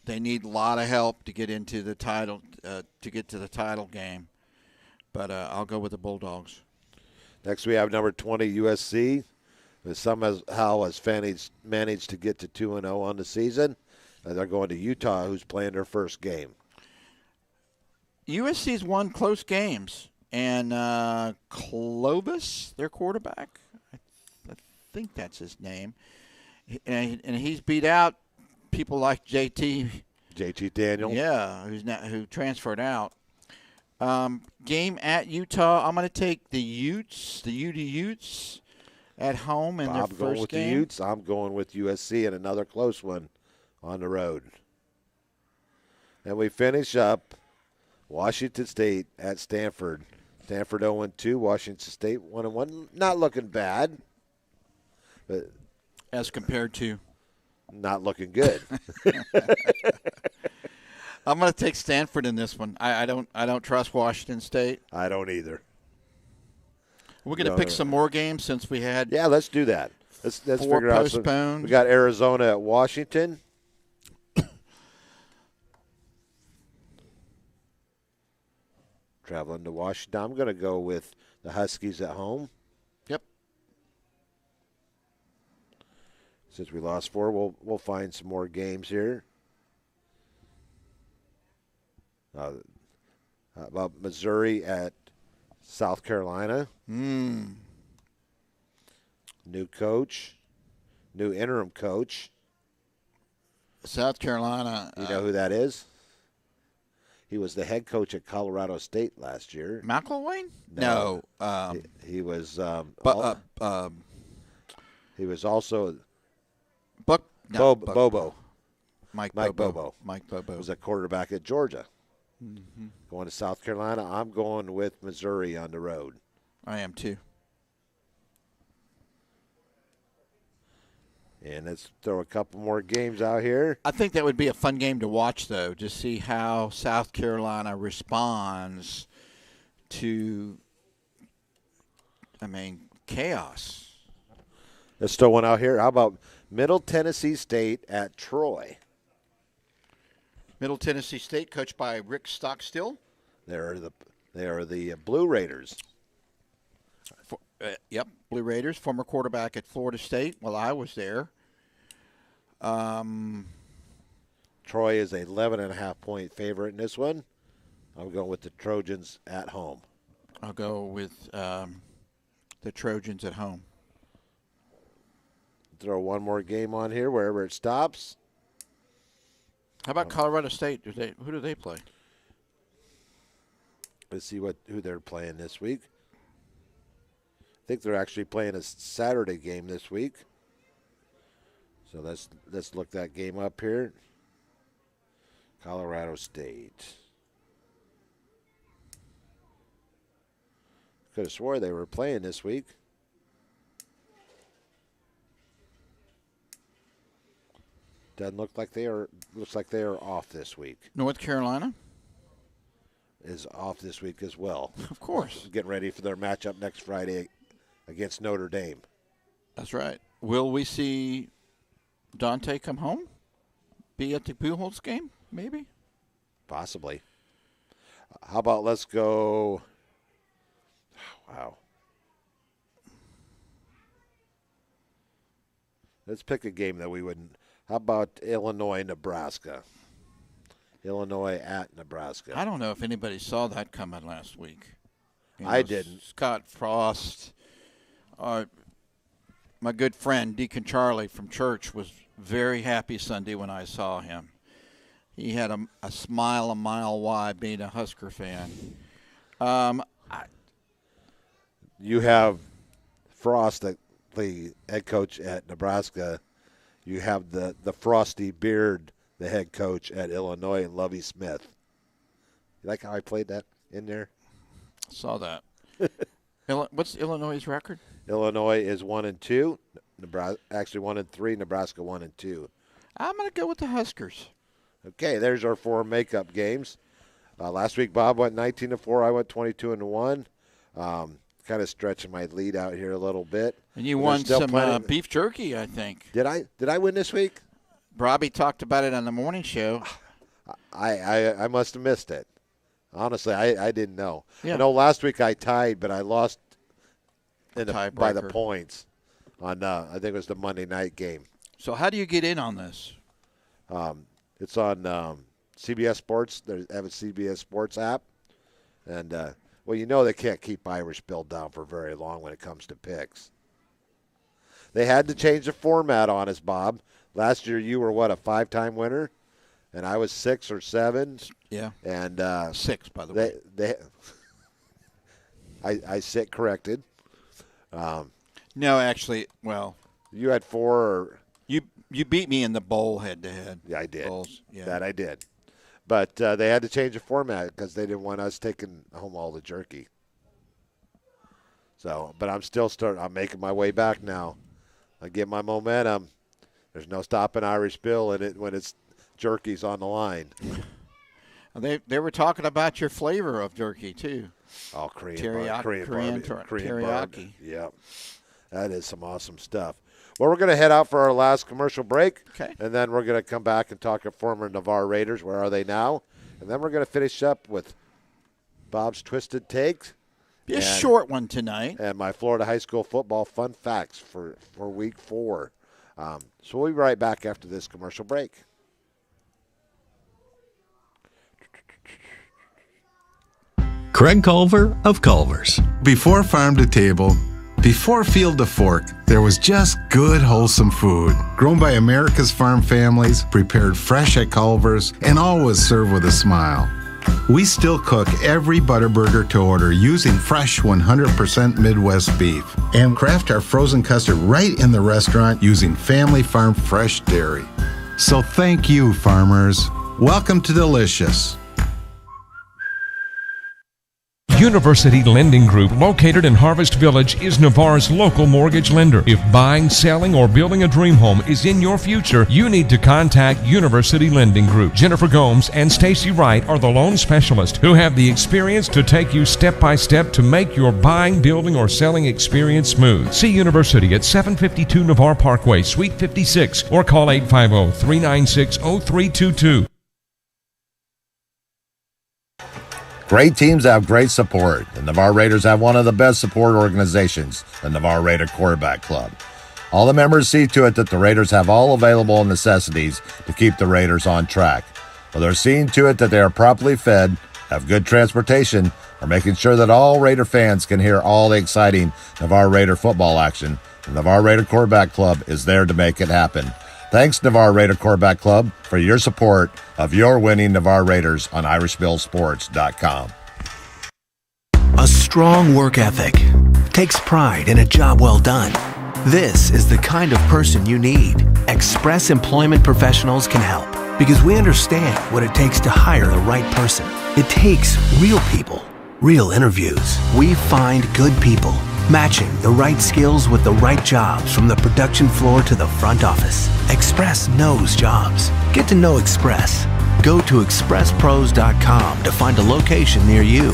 They need a lot of help to get into the title to the title game, but I'll go with the Bulldogs. Next, we have number 20 USC. Somehow has managed to get to 2-0 on the season. They're going to Utah, who's playing their first game. USC's won close games, and Clovis, their quarterback, I think that's his name, and he's beat out people like JT Daniel. Yeah, who transferred out. Game at Utah. I'm going to take the Utes, the Utes, at home in their first game. I'm going with the Utes. I'm going with USC and another close one on the road. And we finish up Washington State at Stanford. Stanford 0-2. Washington State 1-1. Not looking bad, but as compared to not looking good. I'm going to take Stanford in this one. I don't trust Washington State. I don't either. We're going to pick some more games since we had. Yeah, let's do that. Let's figure out some. We got Arizona at Washington. Traveling to Washington. I'm going to go with the Huskies at home. Yep. Since we lost 4, we'll find some more games here. How about Missouri at South Carolina? New coach, new interim coach. South Carolina. You know who that is? He was the head coach at Colorado State last year. McElwain? No. He was. He was also. Bobo. Mike Bobo. Mike Bobo was a quarterback at Georgia. Going to South Carolina. I'm going with Missouri on the road. I am too. And let's throw a couple more games out here. I think that would be a fun game to watch, though, to see how South Carolina responds to, chaos. Let's throw one out here. How about Middle Tennessee State at Troy? Middle Tennessee State, coached by Rick Stockstill. They are the Blue Raiders. Yep, Blue Raiders, former quarterback at Florida State while I was there. Troy is a 11.5-point favorite in this one. I'm going with the Trojans at home. I'll go with the Trojans at home. Throw one more game on here wherever it stops. How about Colorado State? Who do they play? Let's see who they're playing this week. I think they're actually playing a Saturday game this week. So let's look that game up here. Colorado State. Could have swore they were playing this week. Doesn't look like they are. Looks like they are off this week. North Carolina is off this week as well. Of course, getting ready for their matchup next Friday against Notre Dame. That's right. Will we see Dante come home? Be at the Pujols game? Maybe. Possibly. How about let's go. Wow. Let's pick a game that we wouldn't. How about Illinois, Nebraska? Illinois at Nebraska. I don't know if anybody saw that coming last week. I didn't. Scott Frost, my good friend Deacon Charlie from church, was very happy Sunday when I saw him. He had a smile a mile wide being a Husker fan. You have Frost, the head coach at Nebraska. You have the Frosty Beard, the head coach at Illinois, and Lovie Smith. You like how I played that in there? Saw that. What's Illinois' record? Illinois is 1-2. Nebraska actually 1-3. Nebraska 1-2. I'm going to go with the Huskers. Okay, there's our 4 makeup games. Last week, Bob went 19-4. I went 22-1. Kind of stretching my lead out here a little bit. And you won some beef jerky, I think. Did I win this week? Robbie talked about it on the morning show. I must have missed it. Honestly, I didn't know. Yeah. I know last week I tied, but I lost by the Tiebreaker. points on I think it was the Monday night game. So how do you get in on this? It's on CBS Sports. They have a CBS Sports app. And, well, you know they can't keep Irish Bill down for very long when it comes to picks. They had to change the format on us, Bob. Last year you were, a 5-time winner? And I was 6 or 7. Yeah. And 6, by the way. I sit corrected. No, actually, well. You had 4 or – You beat me in the bowl head-to-head. Yeah, I did. Bowls. Yeah. That I did. But they had to change the format because they didn't want us taking home all the jerky. So, but I'm still I'm making my way back now. I get my momentum. There's no stopping Irish Bill in it when it's jerky's on the line. They were talking about your flavor of jerky too. Oh, Korean teriyaki. Yep, that is some awesome stuff. Well, we're going to head out for our last commercial break, and then we're going to come back and talk about former Navarre Raiders. Where are they now? And then we're going to finish up with Bob's Twisted Takes. Be a short one tonight. And my Florida high school football fun facts for week 4. So we'll be right back after this commercial break. Craig Culver of Culver's. Before farm to table, before field to fork, there was just good, wholesome food. Grown by America's farm families, prepared fresh at Culver's, and always served with a smile. We still cook every Butterburger to order using fresh 100% Midwest beef and craft our frozen custard right in the restaurant using family farm fresh dairy. So thank you, farmers. Welcome to Delicious. University Lending Group, located in Harvest Village, is Navarre's local mortgage lender. If buying, selling, or building a dream home is in your future, you need to contact University Lending Group. Jennifer Gomes and Stacy Wright are the loan specialists who have the experience to take you step by step to make your buying, building, or selling experience smooth. See University at 752 Navarre Parkway, Suite 56, or call 850-396-0322. Great teams have great support. The Navarre Raiders have one of the best support organizations, the Navarre Raider Quarterback Club. All the members see to it that the Raiders have all available necessities to keep the Raiders on track. Well, they're seeing to it that they are properly fed, have good transportation, are making sure that all Raider fans can hear all the exciting Navarre Raider football action. The Navarre Raider Quarterback Club is there to make it happen. Thanks, Navarre Raider Quarterback Club, for your support of your winning Navarre Raiders on IrishBillSports.com. A strong work ethic takes pride in a job well done. This is the kind of person you need. Express Employment Professionals can help because we understand what it takes to hire the right person. It takes real people, real interviews. We find good people, matching the right skills with the right jobs from the production floor to the front office. Express knows jobs. Get to know Express. Go to expresspros.com to find a location near you.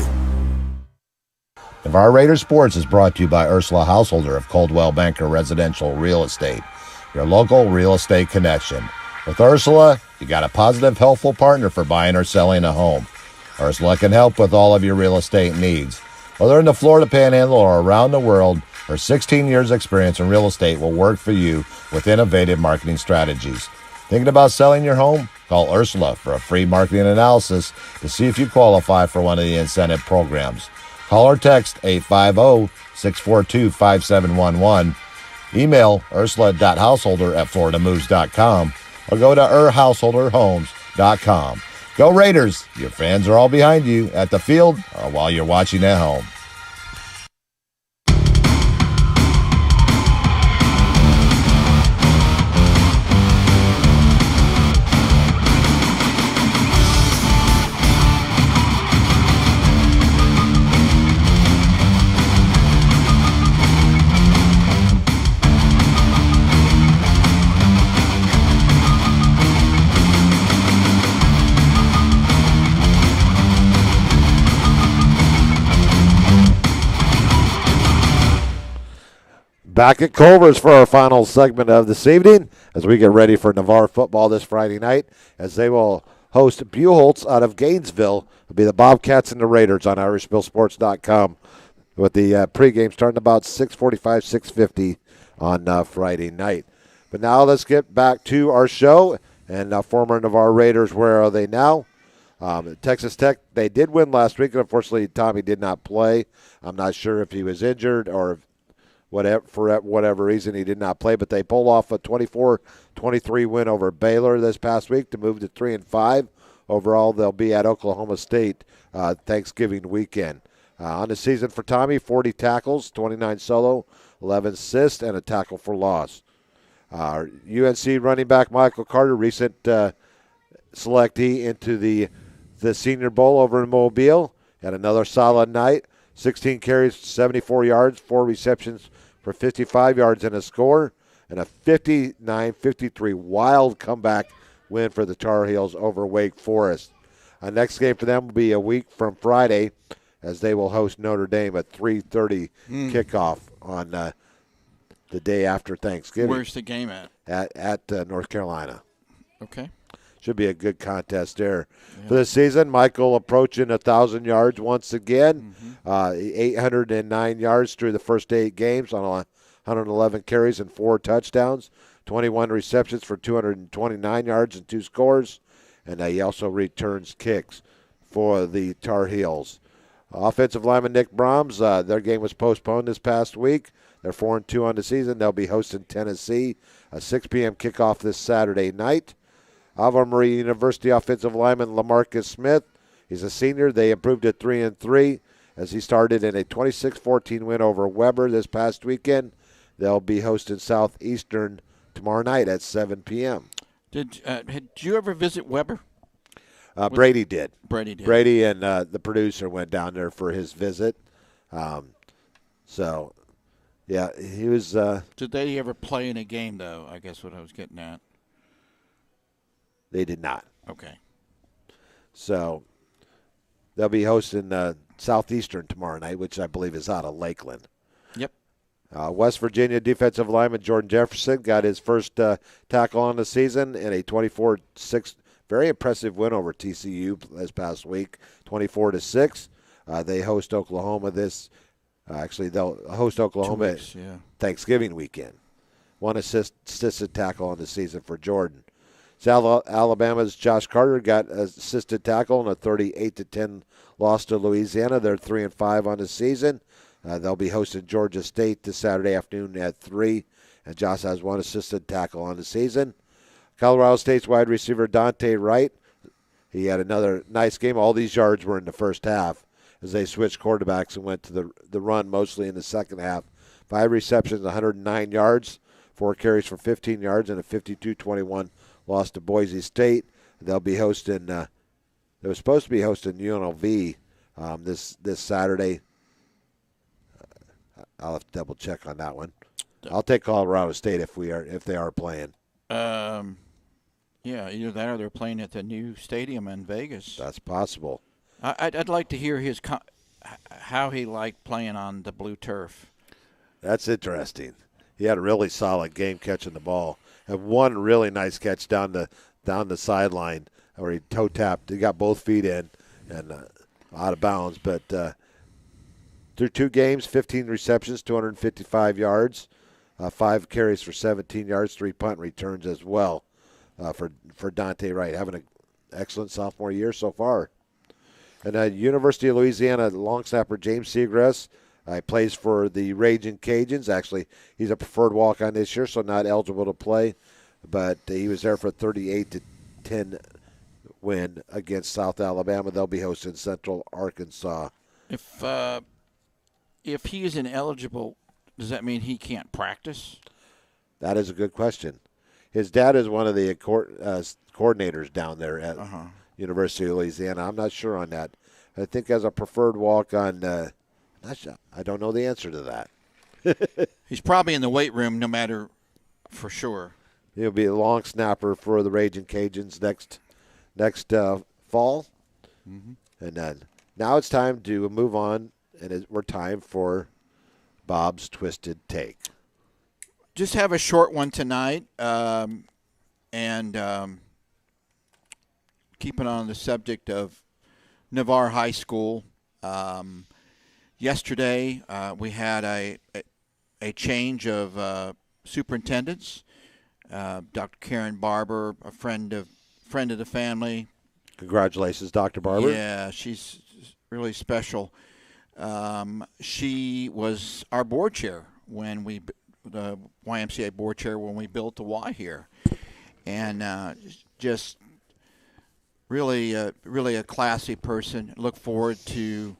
Navarre Raider Sports is brought to you by Ursula Householder of Coldwell Banker Residential Real Estate, your local real estate connection. With Ursula, you got a positive, helpful partner for buying or selling a home. Ursula can help with all of your real estate needs. Whether in the Florida Panhandle or around the world, her 16 years experience in real estate will work for you with innovative marketing strategies. Thinking about selling your home? Call Ursula for a free marketing analysis to see if you qualify for one of the incentive programs. Call or text 850-642-5711. Email ursula.householder@floridamoves.com or go to householderhomes.com. Go Raiders! Your fans are all behind you at the field or while you're watching at home. Back at Culver's for our final segment of this evening as we get ready for Navarre football this Friday night, as they will host Buchholz out of Gainesville. It'll be the Bobcats and the Raiders on IrishVilleSports.com with the pregame starting about 6:45, 6:50 on Friday night. But now let's get back to our show. And former Navarre Raiders, where are they now? Texas Tech, they did win last week, and unfortunately Tommy did not play. I'm not sure if he was injured or for whatever reason he did not play, but they pulled off a 24-23 win over Baylor this past week to move to 3-5. Overall, they'll be at Oklahoma State Thanksgiving weekend. On the season for Tommy, 40 tackles, 29 solo, 11 assists, and a tackle for loss. UNC running back Michael Carter, recent selectee into the Senior Bowl over in Mobile, had another solid night. 16 carries, 74 yards, 4 receptions for 55 yards and a score, and a 59-53 wild comeback win for the Tar Heels over Wake Forest. Our next game for them will be a week from Friday, as they will host Notre Dame at 3:30 kickoff on the day after Thanksgiving. Where's the game at? At North Carolina. Okay. Should be a good contest there. Yeah. For the season, Michael approaching 1,000 yards once again. 809 yards through the first 8 games on 111 carries and 4 touchdowns. 21 receptions for 229 yards and 2 scores. And he also returns kicks for the Tar Heels. Offensive lineman Nick Brahms, their game was postponed this past week. They're 4-2 on the season. They'll be hosting Tennessee. A 6 p.m. kickoff this Saturday night. Ave Maria University offensive lineman LaMarcus Smith. He's a senior. They improved to 3-3 as he started in a 26-14 win over Weber this past weekend. They'll be hosting Southeastern tomorrow night at 7 p.m. Did you ever visit Weber? Brady did. Brady did. Brady and the producer went down there for his visit. So, yeah, he was. Did they ever play in a game, though? I guess what I was getting at. They did not. Okay. So they'll be hosting Southeastern tomorrow night, which I believe is out of Lakeland. Yep. West Virginia defensive lineman Jordan Jefferson got his first tackle on the season in a 24-6, very impressive win over TCU this past week, 24-6. They host Oklahoma they'll host Oklahoma Thanksgiving weekend. 1 assisted tackle on the season for Jordan. Alabama's Josh Carter got an assisted tackle in a 38-10 loss to Louisiana. They're 3-5 on the season. They'll be hosting Georgia State this Saturday afternoon at 3, and Josh has 1 assisted tackle on the season. Colorado State's wide receiver Dante Wright, he had another nice game. All these yards were in the first half as they switched quarterbacks and went to the run mostly in the second half. 5 receptions, 109 yards, 4 carries for 15 yards, and a 52-21 loss to Boise State. They'll be hosting. They were supposed to be hosting UNLV this Saturday. I'll have to double check on that one. I'll take Colorado State if they are playing. Yeah, either that or they're playing at the new stadium in Vegas. That's possible. I'd like to hear how he liked playing on the blue turf. That's interesting. He had a really solid game catching the ball. And one really nice catch down the sideline where he toe tapped. He got both feet in and out of bounds. But through 2 games, 15 receptions, 255 yards, 5 carries for 17 yards, 3 punt returns as well for Dante Wright. Having an excellent sophomore year so far. And University of Louisiana long snapper James Seagrass. He plays for the Raging Cajuns. Actually, he's a preferred walk-on this year, so not eligible to play. But he was there for a 38-10 win against South Alabama. They'll be hosting Central Arkansas. If he is ineligible, does that mean he can't practice? That is a good question. His dad is one of the coordinators down there at University of Louisiana. I'm not sure on that. I think as a preferred walk-on. I don't know the answer to that. He's probably in the weight room no matter, for sure. He'll be a long snapper for the Raging Cajuns next fall. Mm-hmm. And then now it's time to move on, and we're time for Bob's Twisted Take. just have a short one tonight, and keeping on the subject of Navarre High School. Yesterday, we had a change of superintendents. Dr. Karen Barber, a friend of the family. Congratulations, Dr. Barber. Yeah, she's really special. She was our board chair when the YMCA board chair when we built the Y here, and just really a classy person. Look forward to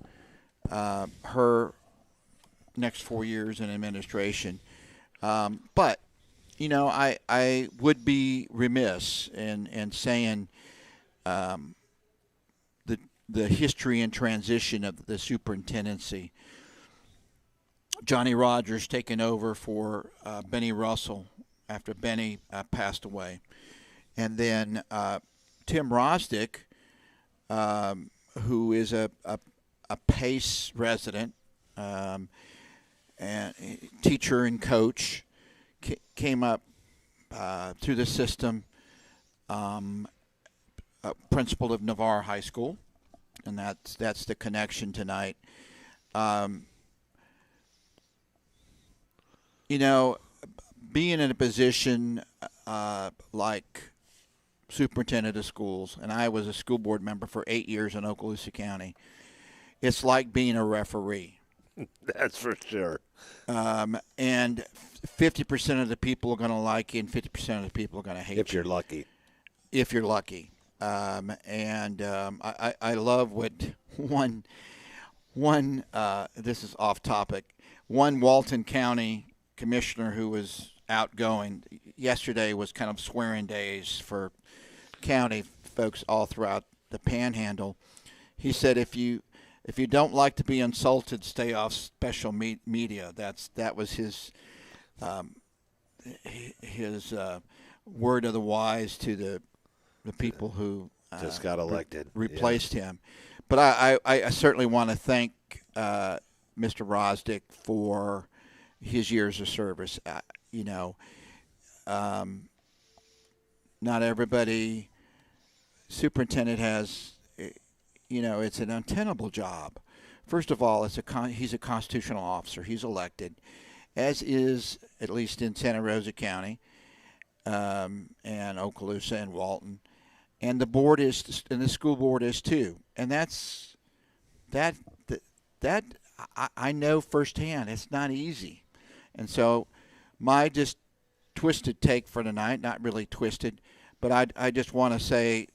her next 4 years in administration. But I would be remiss in saying the history and transition of the superintendency. Johnny Rogers taking over for Benny Russell after Benny passed away. And then Tim Rosdick, who is a Pace resident and teacher and coach, came up through the system, principal of Navarre High School, and that's the connection tonight. Being in a position like superintendent of schools, and I was a school board member for 8 years in Okaloosa County, it's like being a referee. That's for sure. And 50% of the people are going to like you, and 50% of the people are going to hate you. If you're lucky. If you're lucky. I love what one this is off topic, one Walton County commissioner who was outgoing yesterday was kind of swearing days for county folks all throughout the Panhandle. He said, if you don't like to be insulted, stay off special media. That was his word of the wise to the people who just got elected, replaced him. But I certainly want to thank Mr. Rosdick for his years of service. Not everybody superintendent has. It's an untenable job. First of all, he's a constitutional officer. He's elected, as is, at least in Santa Rosa County, and Okaloosa and Walton. And the board is, and the school board is too. And that I know firsthand. It's not easy. And so my just twisted take for tonight, not really twisted, but I just want to say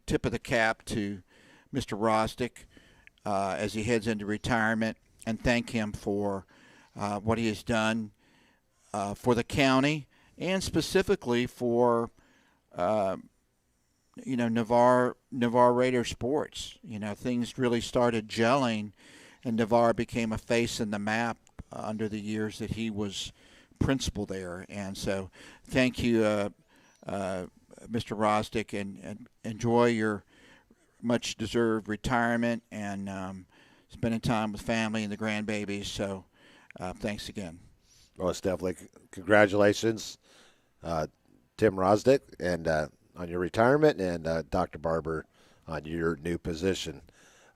tip of the cap to Mr. Rosdick as he heads into retirement, and thank him for what he has done for the county and specifically for Navarre Raider sports. Things really started gelling, and Navarre became a face in the map under the years that he was principal there. And so thank you, Mr. Rosdick, and enjoy your much-deserved retirement and spending time with family and the grandbabies. So thanks again. Well, it's definitely congratulations, Tim Rosdick, and on your retirement, and Dr. Barber on your new position.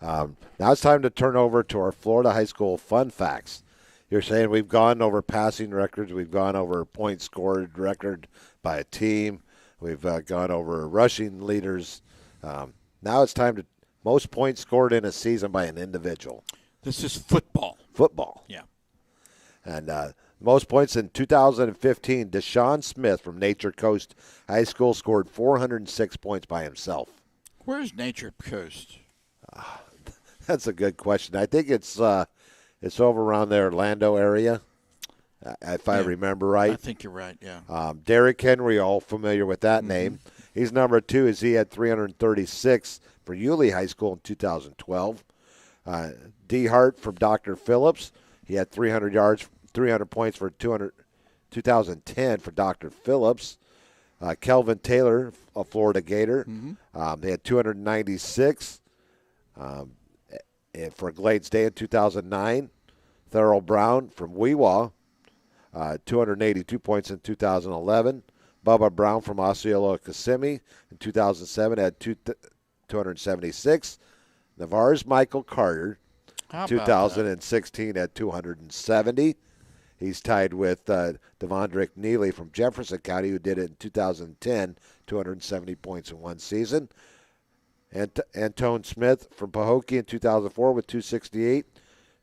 Now it's time to turn over to our Florida High School fun facts. You're saying we've gone over passing records, we've gone over points scored record by a team, we've gone over rushing leaders. Now it's time to most points scored in a season by an individual. This is football. Football. Yeah. And most points in 2015, Deshaun Smith from Nature Coast High School scored 406 points by himself. Where's Nature Coast? That's a good question. I think it's over around the Orlando area, if I remember right. I think you're right, yeah. Derrick Henry, all familiar with that name. He's number 2 as he had 336 for Yulee High School in 2012. D. Hart from Dr. Phillips. He had 300 points for 2010 for Dr. Phillips. Kelvin Taylor, a Florida Gator. They had 296 for Glades Day in 2009. Thurl Brown from Weewa 282 points in 2011. Bubba Brown from Osceola Kissimmee in 2007 had 276. Navarre's Michael Carter, How about 2016 at 270. He's tied with Devondrick Neely from Jefferson County, who did it in 2010, 270 points in one season. And Antone Smith from Pahokee in 2004 with 268.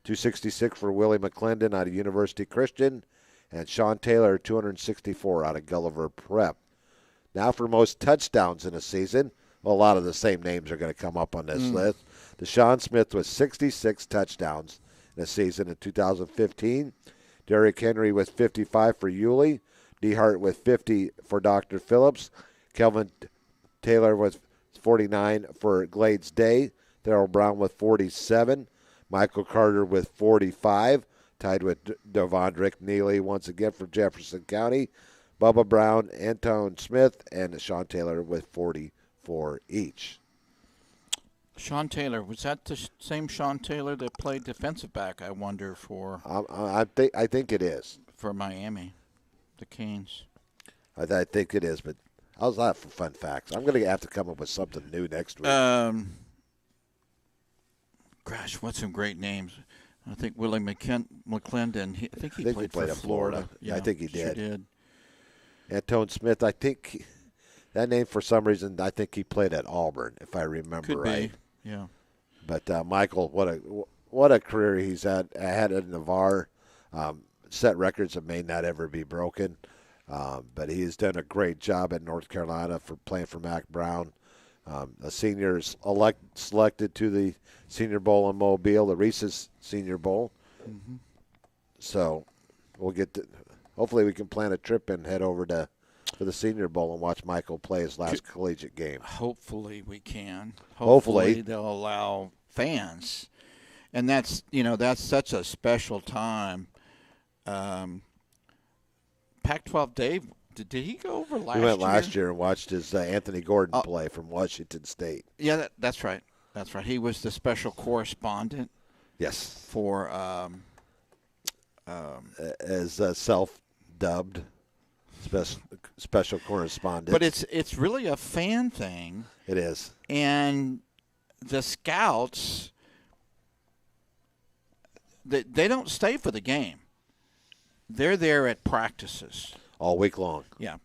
266 for Willie McClendon out of University Christian. And Sean Taylor, 264 out of Gulliver Prep. Now for most touchdowns in a season. Well, a lot of the same names are going to come up on this list. Deshaun Smith with 66 touchdowns in a season in 2015. Derrick Henry with 55 for Yulee. DeHart with 50 for Dr. Phillips. Kelvin Taylor with 49 for Glades Day. Darrell Brown with 47. Michael Carter with 45. Tied with Devondrick Neely once again from Jefferson County. Bubba Brown, Antone Smith, and Sean Taylor with 44 each. Sean Taylor, was that the same Sean Taylor that played defensive back, I wonder, I think it is. for Miami, the Canes? I think it is, but how's that for fun facts? I'm going to have to come up with something new next week. Gosh, what's some great names? I think Willie McClendon, I think he played for at Florida. Yeah, I think he sure did. Antone Smith, I think that name for some reason, I think he played at Auburn, if I remember Could right. be, yeah. But Michael, what a career he's had at Navarre. Set records that may not ever be broken. But he has done a great job at North Carolina for playing for Mac Brown. A senior is selected to the Senior Bowl in Mobile, the Reese's Senior Bowl. Mm-hmm. So we'll hopefully we can plan a trip and head over to the Senior Bowl and watch Michael play his last collegiate game. Hopefully we can. Hopefully they'll allow fans. And that's such a special time. Pac-12 Dave, did he go over last year? He went last year and watched his Anthony Gordon play from Washington State. Yeah, that's right. That's right. He was the special correspondent. Yes. For as self-dubbed special correspondent. But it's really a fan thing. It is. And the scouts, they don't stay for the game. They're there at practices all week long. Yeah,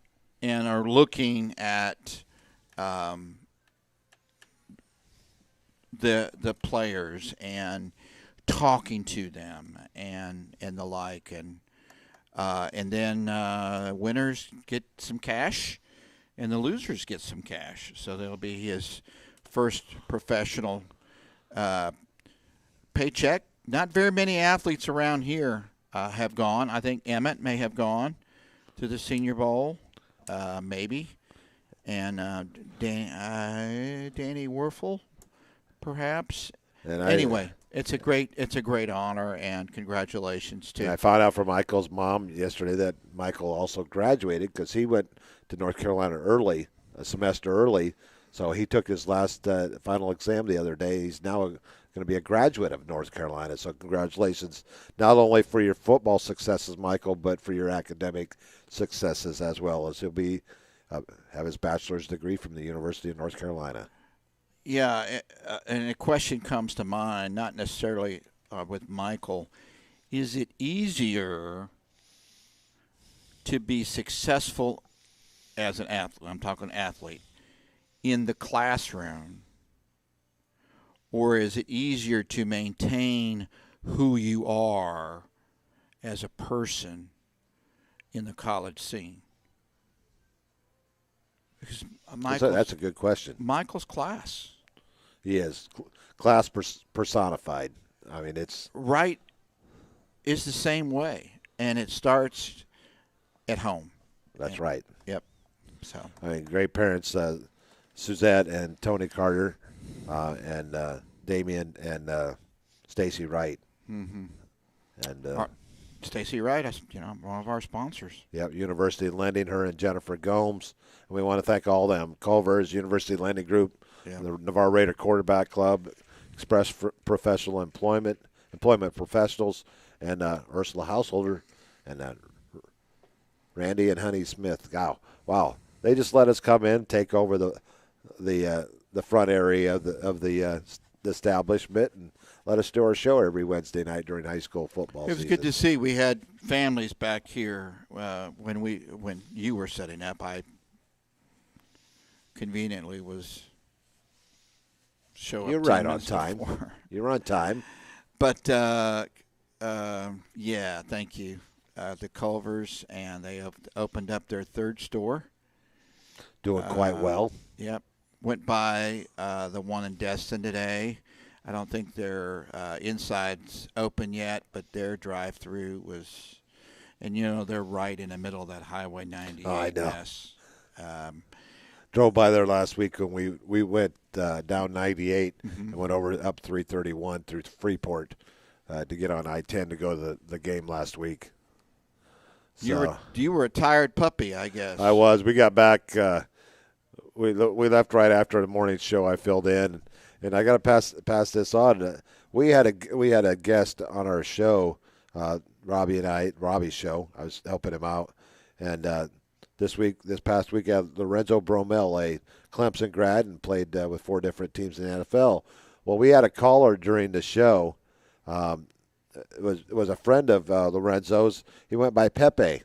and are looking at the players and talking to them and the like, and then winners get some cash and the losers get some cash. So that'll be his first professional paycheck. Not very many athletes around here have gone. I think Emmett may have gone to the Senior Bowl, maybe, and Danny Werfel, perhaps. And anyway, it's a great honor, and congratulations to. And I found out from Michael's mom yesterday that Michael also graduated because he went to North Carolina early, a semester early. So he took his last final exam the other day. He's now going to be a graduate of North Carolina. So congratulations, not only for your football successes, Michael, but for your academic successes as well, as he'll be have his bachelor's degree from the University of North Carolina. Yeah, and a question comes to mind, not necessarily with Michael. Is it easier to be successful as an athlete? I'm talking athlete. In the classroom, or is it easier to maintain who you are as a person in the college scene? Because that's a good question. Michael's class. He is class personified. I mean, it's right. Is the same way, and it starts at home. That's right. Yep. So I mean, great parents. Suzette and Tony Carter, and Damian and Stacy Wright. Mm-hmm. And Stacy Wright, one of our sponsors. Yep, University Lending, her and Jennifer Gomes. And we want to thank all them. Culver's, University Lending Group, the Navarre Raider Quarterback Club, Express Professional Employment Professionals, and Ursula Householder, and Randy and Honey Smith. Wow. They just let us come in, take over the front area of the establishment, and let us do our show every Wednesday night during high school football season. It was good to see. We had families back here when you were setting up. I conveniently was showing up. You're 10 right on minutes time. before. You're on time. But yeah, thank you, the Culvers, and they have opened up their third store. Doing quite well. Yep. Went by the one in Destin today. I don't think their inside's open yet, but their drive-through was, and they're right in the middle of that Highway 98 I know. mess. Drove by there last week when we went down 98 and went over up 331 through Freeport to get on I-10 to go to the game last week. So, You were a tired puppy, I guess. I was. We got back. We left right after the morning show. I filled in, and I got to pass this on. We had a guest on our show, Robbie's show. I was helping him out, and this past week, Lorenzo Bromell, a Clemson grad, and played with 4 different teams in the NFL. Well, we had a caller during the show. It was a friend of Lorenzo's. He went by Pepe.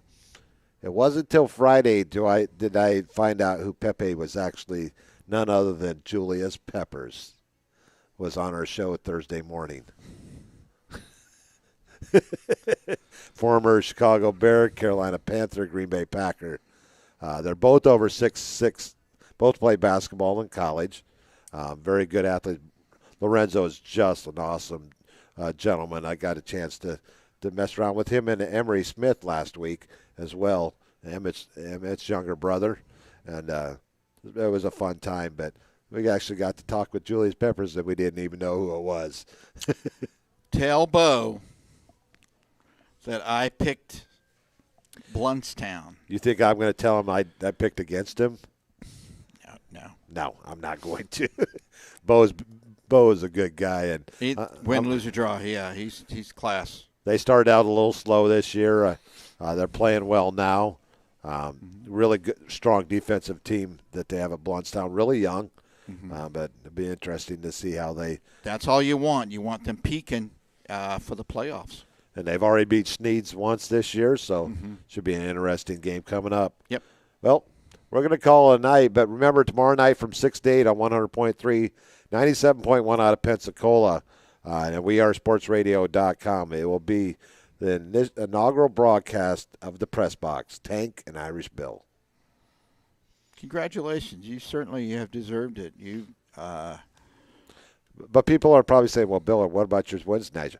It wasn't until Friday did I find out who Pepe was actually. None other than Julius Peppers was on our show Thursday morning. Former Chicago Bear, Carolina Panther, Green Bay Packer. They're both over 6'6". Both play basketball in college. Very good athlete. Lorenzo is just an awesome gentleman. I got a chance to mess around with him and Emery Smith last week as well, Emmett's younger brother, and it was a fun time. But we actually got to talk with Julius Peppers that we didn't even know who it was. Tell Bo that I picked Bluntstown. You think I'm going to tell him I picked against him? No, I'm not going to. Bo is a good guy, and win, lose, or draw. Yeah, he's class. They started out a little slow this year. They're playing well now. Really good, strong defensive team that they have at Bluntstown. Really young, but it'll be interesting to see how they. That's all you want. You want them peaking for the playoffs. And they've already beat Sneads once this year, so should be an interesting game coming up. Yep. Well, we're going to call it a night, but remember tomorrow night from 6 to 8 on 100.3, 97.1 out of Pensacola, and wearesportsradio.com. It will be the inaugural broadcast of the Press Box, Tank and Irish Bill. Congratulations. You certainly have deserved it. But people are probably saying, well, Bill, what about your Wednesday night?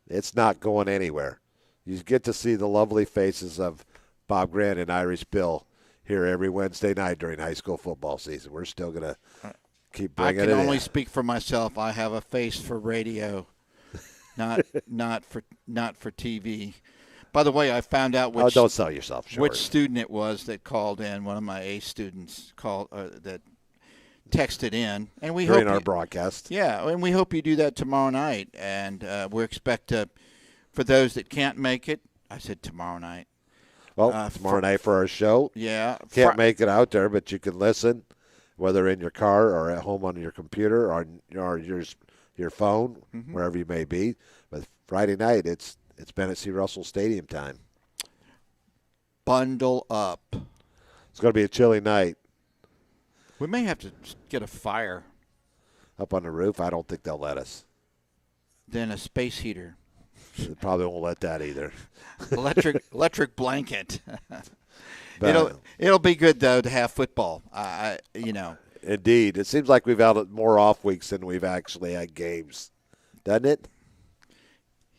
It's not going anywhere. You get to see the lovely faces of Bob Grant and Irish Bill here every Wednesday night during high school football season. We're still going to keep bringing it in. I can only speak for myself. I have a face for radio, not for TV. By the way, I found out which don't sell yourself short. Which student it was that called in. One of my A students that texted in, and we during hope our broadcast. Yeah, and we hope you do that tomorrow night. And we expect for those that can't make it. I said tomorrow night. Well, tomorrow night for our show. Yeah, can't make it out there, but you can listen, whether in your car or at home on your computer or your phone, wherever you may be. But Friday night, it's Bennett C. Russell Stadium time. Bundle up. It's going to be a chilly night. We may have to get a fire up on the roof. I don't think they'll let us. Then a space heater. They probably won't let that either. electric blanket. It'll be good though to have football. Indeed, it seems like we've had more off weeks than we've actually had games, doesn't it?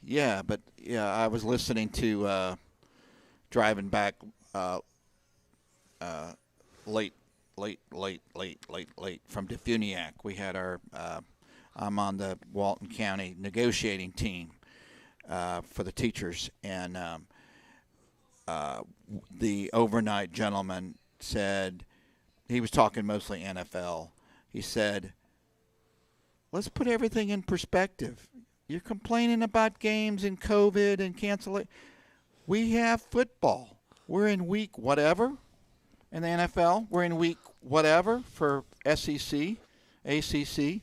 Yeah, but I was listening to driving back late from Defuniak. We had I'm on the Walton County negotiating team for the teachers, and the overnight gentleman said, he was talking mostly NFL. He said, let's put everything in perspective. You're complaining about games and COVID and cancel it. We have football. we're in week whatever in the NFL. We're in week whatever for SEC, ACC.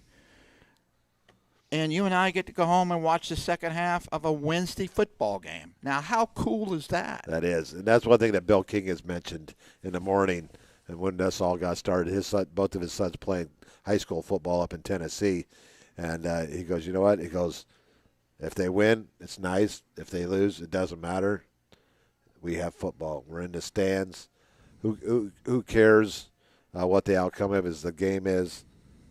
And you and I get to go home and watch the second half of a Wednesday football game. Now, how cool is that? That is. And that's one thing that Bill King has mentioned in the morning. And when this all got started, both of his sons playing high school football up in Tennessee. And he goes, you know what? He goes, if they win, it's nice. If they lose, it doesn't matter. We have football. We're in the stands. Who cares what the outcome of the game is?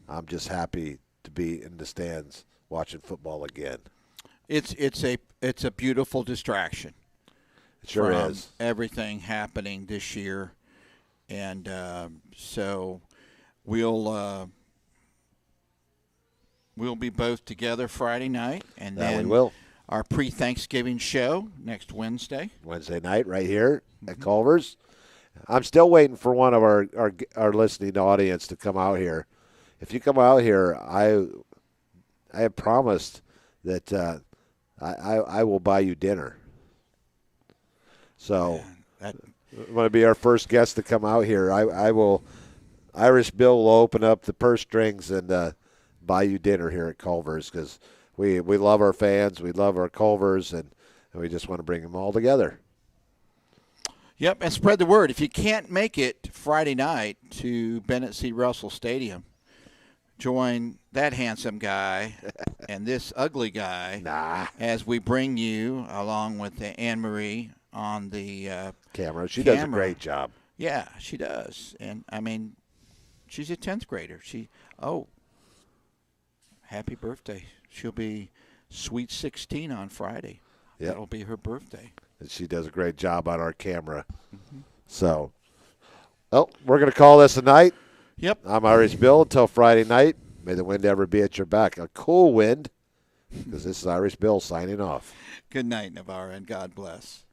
I'm just happy to be in the stands watching football again. It's a beautiful distraction. It sure from is. Everything happening this year, and so we'll be both together Friday night, and That then we will. Our pre-Thanksgiving show next Wednesday. Wednesday night right here at Culver's. I'm still waiting for one of our listening audience to come out here. If you come out here, I have promised that I will buy you dinner. So I'm going to be our first guest to come out here. I will. Irish Bill will open up the purse strings and buy you dinner here at Culver's because we love our fans, we love our Culver's, and we just want to bring them all together. Yep, and spread the word. If you can't make it Friday night to Bennett C. Russell Stadium, join that handsome guy and this ugly guy as we bring you, along with Anne-Marie, on the camera. She does a great job. Yeah, she does. And, I mean, she's a 10th grader. Happy birthday. She'll be sweet 16 on Friday. Yep. That'll be her birthday. And she does a great job on our camera. Mm-hmm. So, we're going to call this a night. Yep. I'm Irish Bill until Friday night. May the wind ever be at your back. A cool wind, because this is Irish Bill signing off. Good night, Navarra, and God bless.